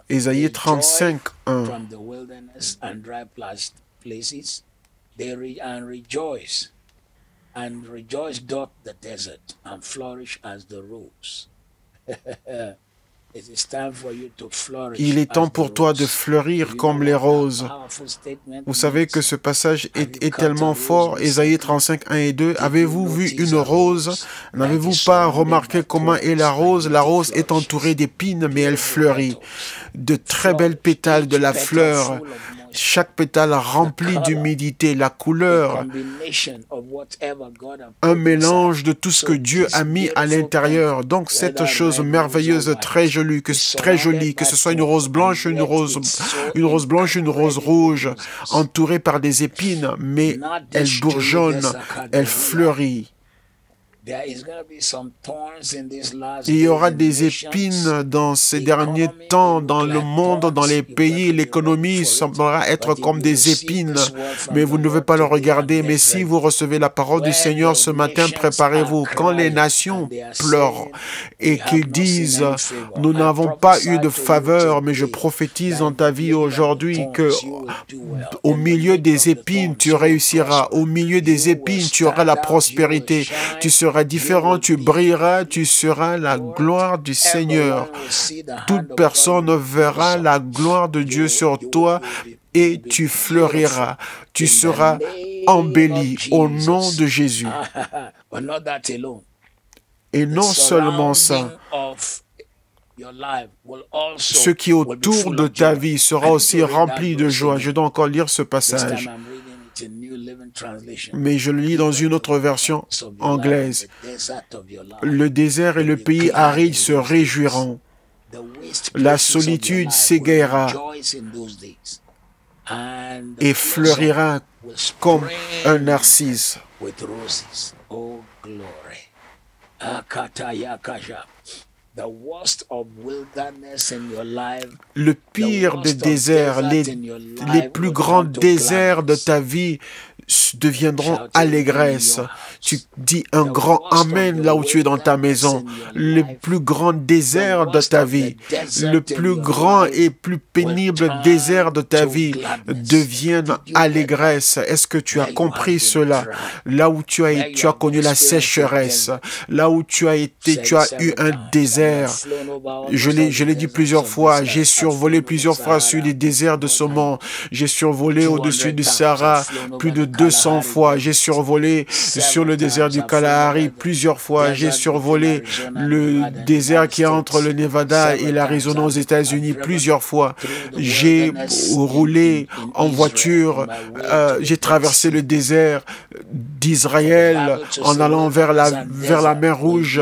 Ésaïe 35, 1. And rejoice doth the desert, and flourish as the rose. Il est temps pour toi de fleurir comme les roses. Vous savez que ce passage est tellement fort. Ésaïe 35, 1 et 2. Avez-vous vu une rose? N'avez-vous pas remarqué comment est la rose? La rose est entourée d'épines, mais elle fleurit. De très belles pétales de la fleur. Chaque pétale rempli d'humidité, la couleur, un mélange de tout ce que Dieu a mis à l'intérieur. Donc cette chose merveilleuse, très jolie, que ce soit une rose blanche, une rose blanche, une rose rouge, entourée par des épines, mais elle bourgeonne, elle fleurit. Il y aura des épines dans ces derniers temps, dans le monde, dans les pays. L'économie semblera être comme des épines, mais vous ne devez pas le regarder. Mais si vous recevez la parole du Seigneur ce matin, préparez-vous. Quand les nations pleurent et qu'ils disent « Nous n'avons pas eu de faveur, mais je prophétise dans ta vie aujourd'hui que au milieu des épines, tu réussiras. Au milieu des épines, tu auras la prospérité. Tu seras différent, tu brilleras, tu seras la gloire du Seigneur. Toute personne verra la gloire de Dieu sur toi et tu fleuriras. Tu seras embelli au nom de Jésus. Et non seulement ça, ce qui est autour de ta vie sera aussi rempli de joie. Je dois encore lire ce passage, mais je le lis dans une autre version anglaise. Le désert et le pays aride se réjouiront. La solitude s'égayera et fleurira comme un narcisse. Le pire des déserts, les plus grands déserts de ta vie deviendront allégresse. Tu dis un grand Amen là où tu es dans ta maison. Le plus grand désert de ta vie, le plus grand et plus pénible désert de ta vie deviennent allégresse. Est-ce que tu as compris cela? Là où tu as connu la sécheresse, là où tu as eu un désert. Je l'ai dit plusieurs fois, j'ai survolé plusieurs fois sur les déserts de ce monde. J'ai survolé au-dessus du Sahara plus de 200 fois. J'ai survolé sur le désert du Kalahari plusieurs fois. J'ai survolé le désert qui est entre le Nevada et l'Arizona aux États-Unis plusieurs fois. J'ai roulé en voiture. J'ai traversé le désert d'Israël en allant vers la mer Rouge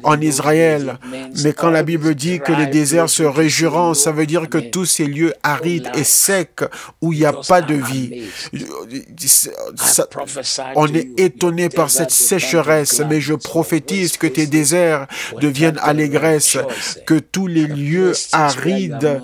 en Israël. Mais quand la Bible dit que les déserts se réjouiront, ça veut dire que tous ces lieux arides et secs où il n'y a pas de vie. On est étonné par cette sécheresse, mais je prophétise que tes déserts deviennent allégresse, que tous les lieux arides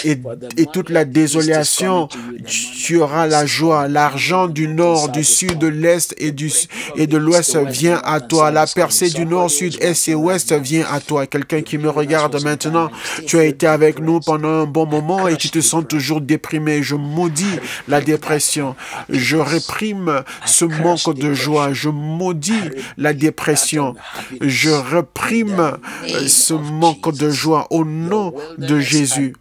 et toute la désolation, tu auras la joie. L'argent du nord, du sud, de l'est et de l'ouest vient à toi. La percée du nord, sud, est et ouest vient à toi. Quelqu'un qui me regarde maintenant, tu as été avec nous pendant un bon moment et tu te sens toujours déprimé. Je maudis la dépression. Je réprime ce manque de joie. Je maudis la dépression. Je réprime ce manque de joie au nom de Jésus.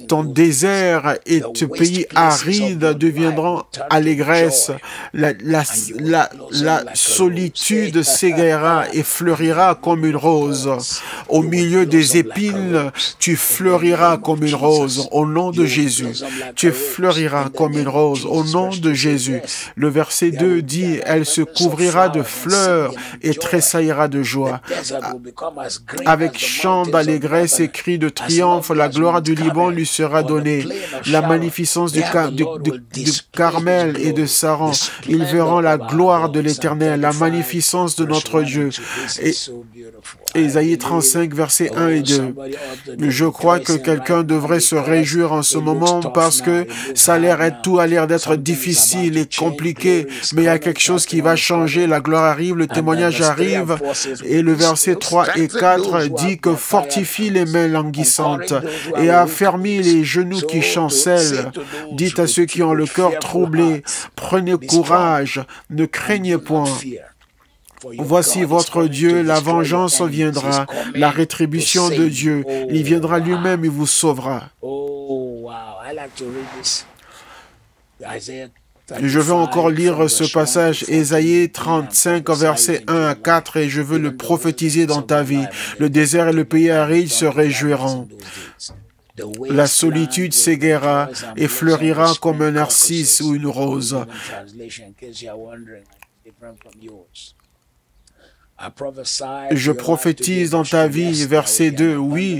Ton désert et ce pays aride deviendront allégresse. La solitude s'égayera et fleurira comme une rose. Au milieu des épines, tu fleuriras comme une rose au nom de Jésus. Tu fleuriras comme une rose au nom de Jésus. Le verset 2 dit, elle se couvrira de fleurs et tressaillira de joie. Avec chant d'allégresse et cri de triomphe, la gloire du Liban lui sera donnée. La magnificence du Carmel et de Saron. Ils verront la gloire de l'Éternel, la magnificence de notre Dieu. Et Ésaïe 35, versets 1 et 2. Je crois que quelqu'un devrait se réjouir en ce moment parce que tout a l'air d'être difficile et compliqué, mais il y a quelque chose qui va changer. La gloire arrive, le témoignage arrive. Et le verset 3 et 4 dit que fortifie les mains languissantes et affermis les genoux qui chancellent. Dites à ceux qui ont le cœur troublé, prenez courage, ne craignez point. Voici votre Dieu, la vengeance viendra, la rétribution de Dieu. Il viendra lui-même et vous sauvera. Je veux encore lire ce passage, Ésaïe 35, versets 1 à 4, et je veux le prophétiser dans ta vie. Le désert et le pays aride se réjouiront. La solitude s'égayera et fleurira comme un narcisse ou une rose. Je prophétise dans ta vie, verset 2, oui,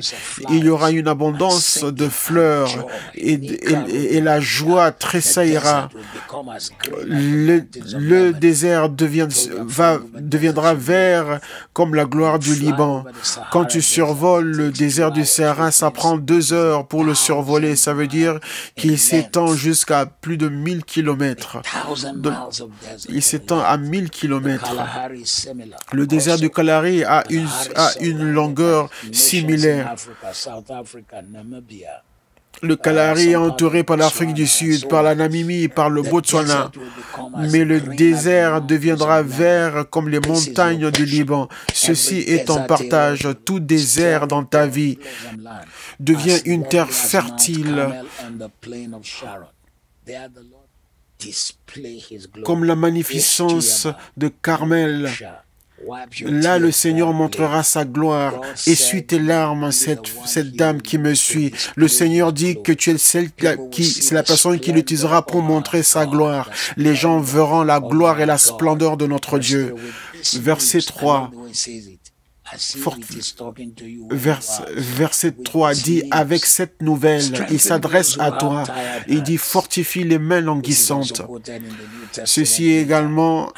il y aura une abondance de fleurs et la joie tressaillira. Le désert deviendra vert comme la gloire du Liban. Quand tu survoles le désert du Sahara, ça prend 2 heures pour le survoler. Ça veut dire qu'il s'étend jusqu'à plus de 1000 kilomètres. Il s'étend à 1000 kilomètres. Le désert du Kalahari a une longueur similaire. Le Kalahari est entouré par l'Afrique du Sud, par la Namibie, par le Botswana. Mais le désert deviendra vert comme les montagnes du Liban. Ceci est ton partage. Tout désert dans ta vie devient une terre fertile, comme la magnificence de Carmel. Là, le Seigneur montrera sa gloire. Essuie tes larmes, cette dame qui me suit. Le Seigneur dit que tu es c'est la personne qui l'utilisera pour montrer sa gloire. Les gens verront la gloire et la splendeur de notre Dieu. Verset 3. Verset 3 dit, avec cette nouvelle, il s'adresse à toi. Il dit, fortifie les mains languissantes. Ceci est également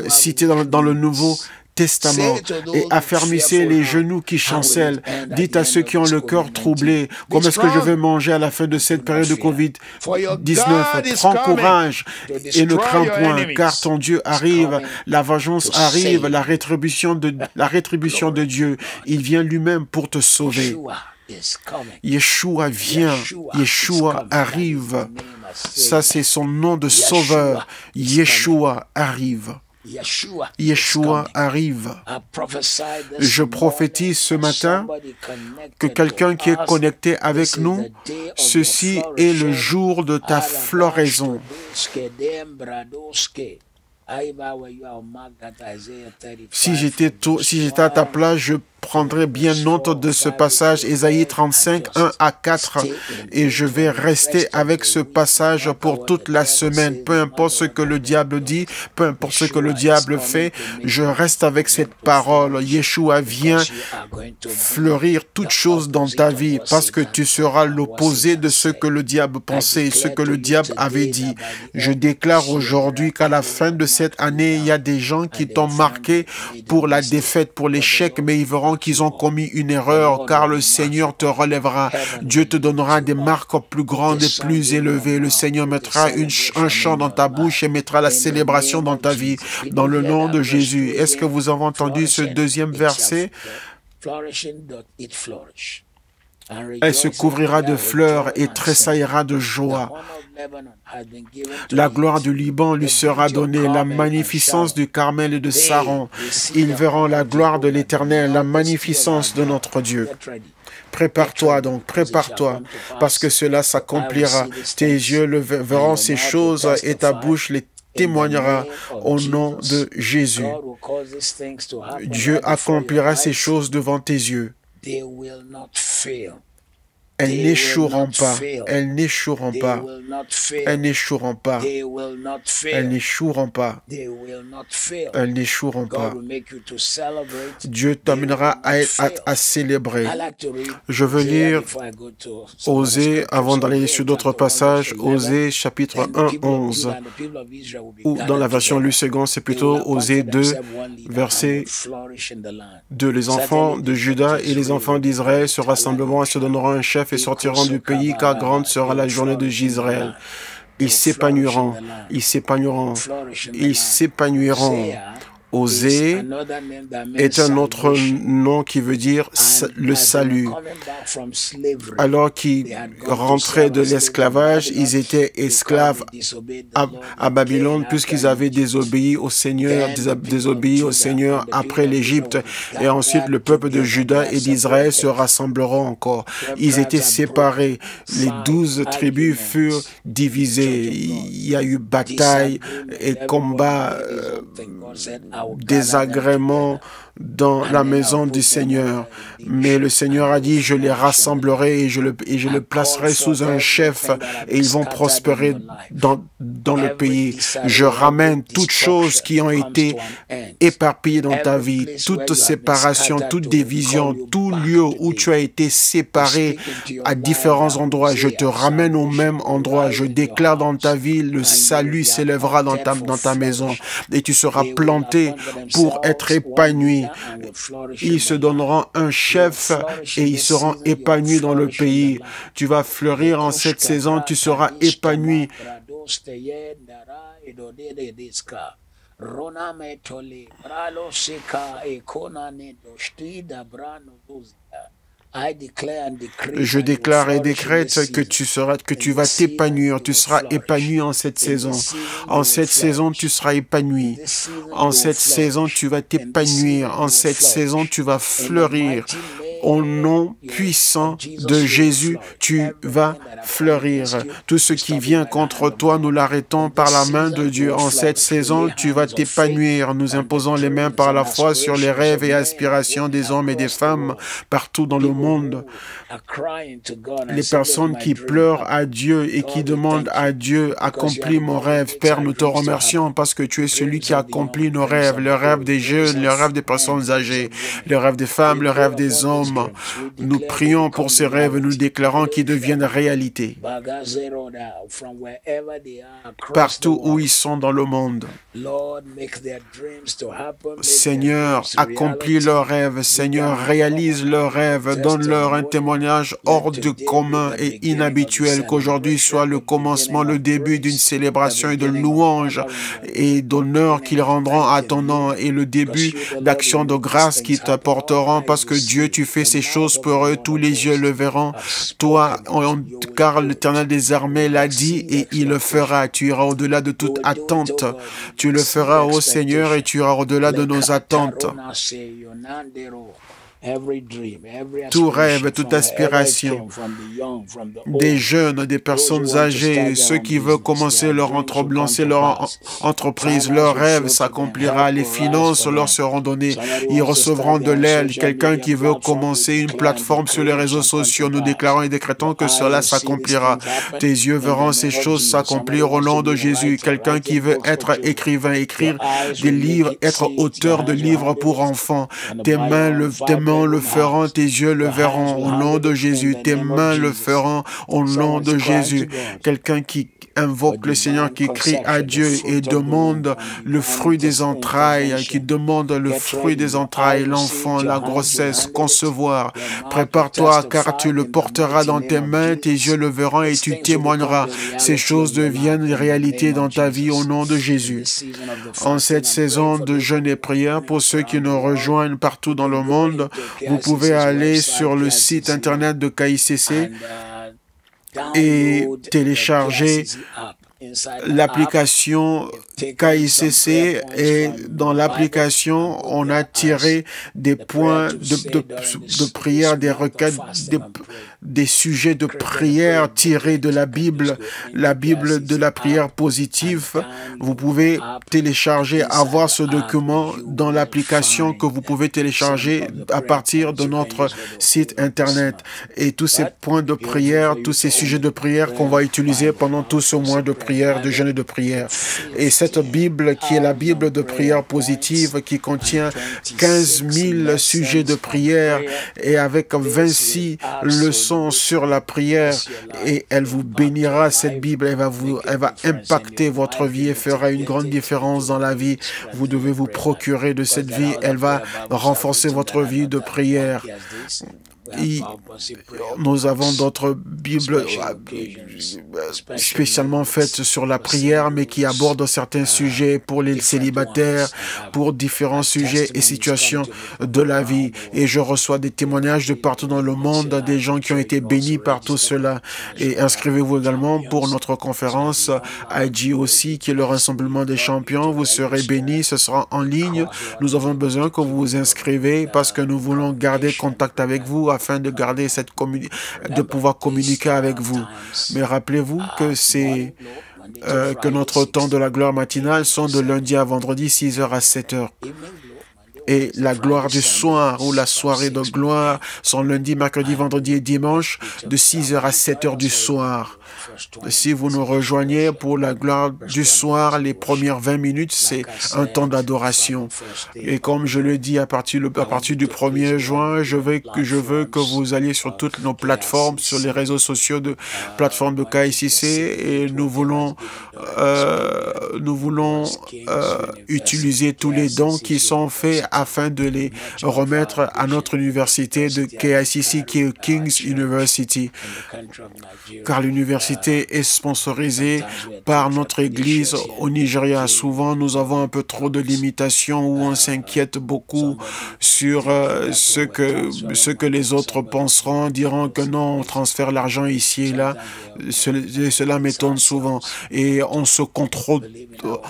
cité dans le Nouveau Testament. Et affermissez les genoux qui chancellent. Dites à ceux qui ont le cœur troublé, comment est-ce que je vais manger à la fin de cette période de Covid-19? Prends courage et ne crains point, car ton Dieu arrive, la vengeance arrive, la rétribution de Dieu. Il vient lui-même pour te sauver. Yeshua vient, Yeshua arrive. Ça, c'est son nom de sauveur. Yeshua arrive. Yeshua arrive. Je prophétise ce matin que quelqu'un qui est connecté avec nous, ceci est le jour de ta floraison. Si j'étais à ta place, je prendrai bien note de ce passage, Ésaïe 35, 1 à 4, et je vais rester avec ce passage pour toute la semaine. Peu importe ce que le diable dit, peu importe ce que le diable fait, je reste avec cette parole. Yeshua vient fleurir toutes choses dans ta vie, parce que tu seras l'opposé de ce que le diable pensait, ce que le diable avait dit. Je déclare aujourd'hui qu'à la fin de cette année, il y a des gens qui t'ont marqué pour la défaite, pour l'échec, mais ils verront qu'ils ont commis une erreur, car le Seigneur te relèvera. Dieu te donnera des marques plus grandes et plus élevées. Le Seigneur mettra un chant dans ta bouche et mettra la célébration dans ta vie. Dans le nom de Jésus. Est-ce que vous avez entendu ce deuxième verset? Elle se couvrira de fleurs et tressaillera de joie. La gloire du Liban lui sera donnée, la magnificence du Carmel et de Saron. Ils verront la gloire de l'Éternel, la magnificence de notre Dieu. Prépare-toi donc, prépare-toi, parce que cela s'accomplira. Tes yeux verront ces choses et ta bouche les témoignera au nom de Jésus. Dieu accomplira ces choses devant tes yeux. Elles n'échoueront pas, elles n'échoueront pas, elles n'échoueront pas, elles n'échoueront pas, elles n'échoueront pas. Dieu t'amènera à célébrer. Je veux lire Osée, avant d'aller sur d'autres passages, Osée chapitre 1, 11, ou dans la version Lu Second, c'est plutôt Osée 2, verset 2. Les enfants de Juda et les enfants d'Israël se rassembleront et se donneront un chef et sortiront du pays, car grande sera la journée de Israël. Ils s'épanouiront, ils s'épanouiront, ils s'épanouiront. Osée est un autre nom qui veut dire le salut. Alors qu'ils rentraient de l'esclavage, ils étaient esclaves à Babylone puisqu'ils avaient désobéi au Seigneur, après l'Égypte. Et ensuite, le peuple de Juda et d'Israël se rassembleront encore. Ils étaient séparés. Les 12 tribus furent divisées. Il y a eu bataille et combat, désagréments dans la maison du Seigneur. Mais le Seigneur a dit, je les rassemblerai et je le placerai sous un chef et ils vont prospérer dans le pays. Je ramène toutes choses qui ont été éparpillées dans ta vie, toute séparation, toute division, tout lieu où tu as été séparé à différents endroits. Je te ramène au même endroit. Je déclare dans ta vie, le salut s'élèvera dans ta maison et tu seras planté pour être épanoui. Ils se donneront un chef et ils seront épanouis dans le pays. Tu vas fleurir en cette saison, tu seras épanoui. Je déclare et décrète que tu vas t'épanouir, tu seras épanoui en cette saison. En cette saison, tu seras épanoui. En cette saison, tu vas t'épanouir. En cette saison, tu vas fleurir. Au nom puissant de Jésus, tu vas fleurir. Tout ce qui vient contre toi, nous l'arrêtons par la main de Dieu. En cette saison, tu vas t'épanouir. Nous imposons les mains par la foi sur les rêves et aspirations des hommes et des femmes partout dans le monde. Les personnes qui pleurent à Dieu et qui demandent à Dieu, accomplis mon rêve. Père, nous te remercions parce que tu es celui qui accomplit nos rêves, le rêve des jeunes, le rêve des personnes âgées, le rêve des femmes, le rêve des hommes. Nous prions pour ces rêves et nous déclarons qu'ils deviennent réalité partout où ils sont dans le monde. Seigneur, accomplis leurs rêves. Seigneur, réalise leurs rêves. Donne-leur un témoignage hors du commun et inhabituel. Qu'aujourd'hui soit le commencement, le début d'une célébration et de louange et d'honneur qu'ils rendront à ton nom et le début d'actions de grâce qu'ils t'apporteront parce que Dieu, tu fais ces choses pour eux. Tous les yeux le verront. Toi, car l'Éternel des armées l'a dit et il le fera. Tu iras au-delà de toute attente. Tu le feras, ô Seigneur, et tu iras au-delà de nos attentes. Tout rêve, toute aspiration des jeunes, des personnes âgées, ceux qui veulent lancer leur entreprise, leur rêve s'accomplira, les finances leur seront données, ils recevront de l'aide. Quelqu'un qui veut commencer une plateforme sur les réseaux sociaux, nous déclarons et décrétons que cela s'accomplira. Tes yeux verront ces choses s'accomplir au nom de Jésus. Quelqu'un qui veut être écrivain, écrire des livres, être auteur de livres pour enfants, tes mains le feront, tes yeux le verront au nom de Jésus, tes mains le feront au nom de Jésus. Quelqu'un qui invoque le Seigneur, qui crie à Dieu et demande le fruit des entrailles, l'enfant, la grossesse, concevoir. Prépare-toi car tu le porteras dans tes mains, tes yeux le verront et tu témoigneras. Ces choses deviennent réalité dans ta vie au nom de Jésus. En cette saison de jeûne et prière, pour ceux qui nous rejoignent partout dans le monde, vous pouvez aller sur le site internet de KICC et télécharger l'application KICC, et dans l'application, on a tiré des points de prière, des requêtes, des sujets de prière tirés de la Bible de la prière positive. Vous pouvez télécharger, avoir ce document dans l'application que vous pouvez télécharger à partir de notre site internet. Et tous ces points de prière, tous ces sujets de prière qu'on va utiliser pendant tout ce mois de prière, de jeûne et de prière. Et cette Bible qui est la Bible de prière positive qui contient 15 000 sujets de prière et avec 26 leçons sur la prière, et elle vous bénira, cette Bible. Elle va impacter votre vie et fera une grande différence dans la vie. Vous devez vous procurer de cette vie. Elle va renforcer votre vie de prière. Nous avons d'autres Bibles spécialement faites sur la prière, mais qui abordent certains sujets pour les célibataires, pour différents sujets et situations de la vie. Et je reçois des témoignages de partout dans le monde, des gens qui ont été bénis par tout cela. Et inscrivez-vous également pour notre conférence IGOC, qui est le Rassemblement des champions. Vous serez bénis, ce sera en ligne. Nous avons besoin que vous vous inscrivez parce que nous voulons garder contact avec vous afin de garder de pouvoir communiquer avec vous. Mais rappelez-vous que que notre temps de la gloire matinale sont de lundi à vendredi, 6h à 7h. Et la gloire du soir ou la soirée de gloire sont lundi, mercredi, vendredi et dimanche de 6 heures à 7 heures du soir. Si vous nous rejoignez pour la gloire du soir, les premières 20 minutes, c'est un temps d'adoration. Et comme je le dis, à partir du 1er juin, je veux que vous alliez sur toutes nos plateformes, sur les réseaux sociaux de plateformes de KICC, et nous voulons utiliser tous les dons qui sont faits afin de les remettre à notre université de KICC, qui est King's University, car l'université est sponsorisée par notre église au Nigeria. Souvent, nous avons un peu trop de limitations où on s'inquiète beaucoup sur ce que les autres penseront, diront que non, on transfère l'argent ici et là. Cela m'étonne souvent. Et on se contrôle,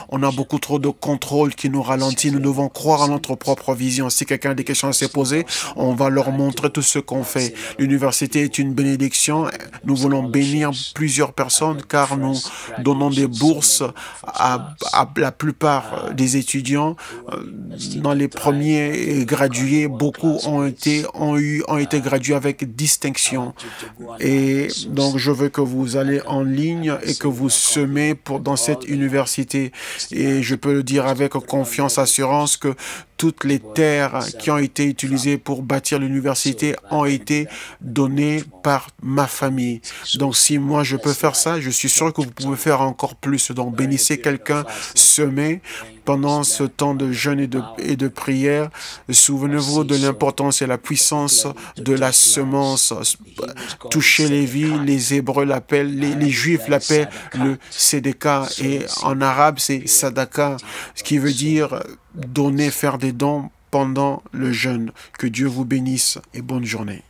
on a beaucoup trop de contrôle qui nous ralentit. Nous devons croire à notre propre vision. Si quelqu'un a des questions à se poser, on va leur montrer tout ce qu'on fait. L'université est une bénédiction. Nous voulons bénir plusieurs personnes car nous donnons des bourses à la plupart des étudiants. Dans les premiers gradués, beaucoup ont été gradués avec distinction. Et donc, je veux que vous allez en ligne et que vous semez dans cette université. Et je peux le dire avec confiance, assurance que toutes les terres qui ont été utilisées pour bâtir l'université ont été données par ma famille. Donc, si moi je peux faire ça, je suis sûr que vous pouvez faire encore plus. Donc, bénissez quelqu'un, semez pendant ce temps de jeûne et de prière. Souvenez-vous de l'importance et la puissance de la semence. Toucher les vies, les Hébreux l'appellent, les Juifs l'appellent le Sédéka, et en arabe c'est Sadaka, ce qui veut dire donner, faire des dons pendant le jeûne. Que Dieu vous bénisse et bonne journée.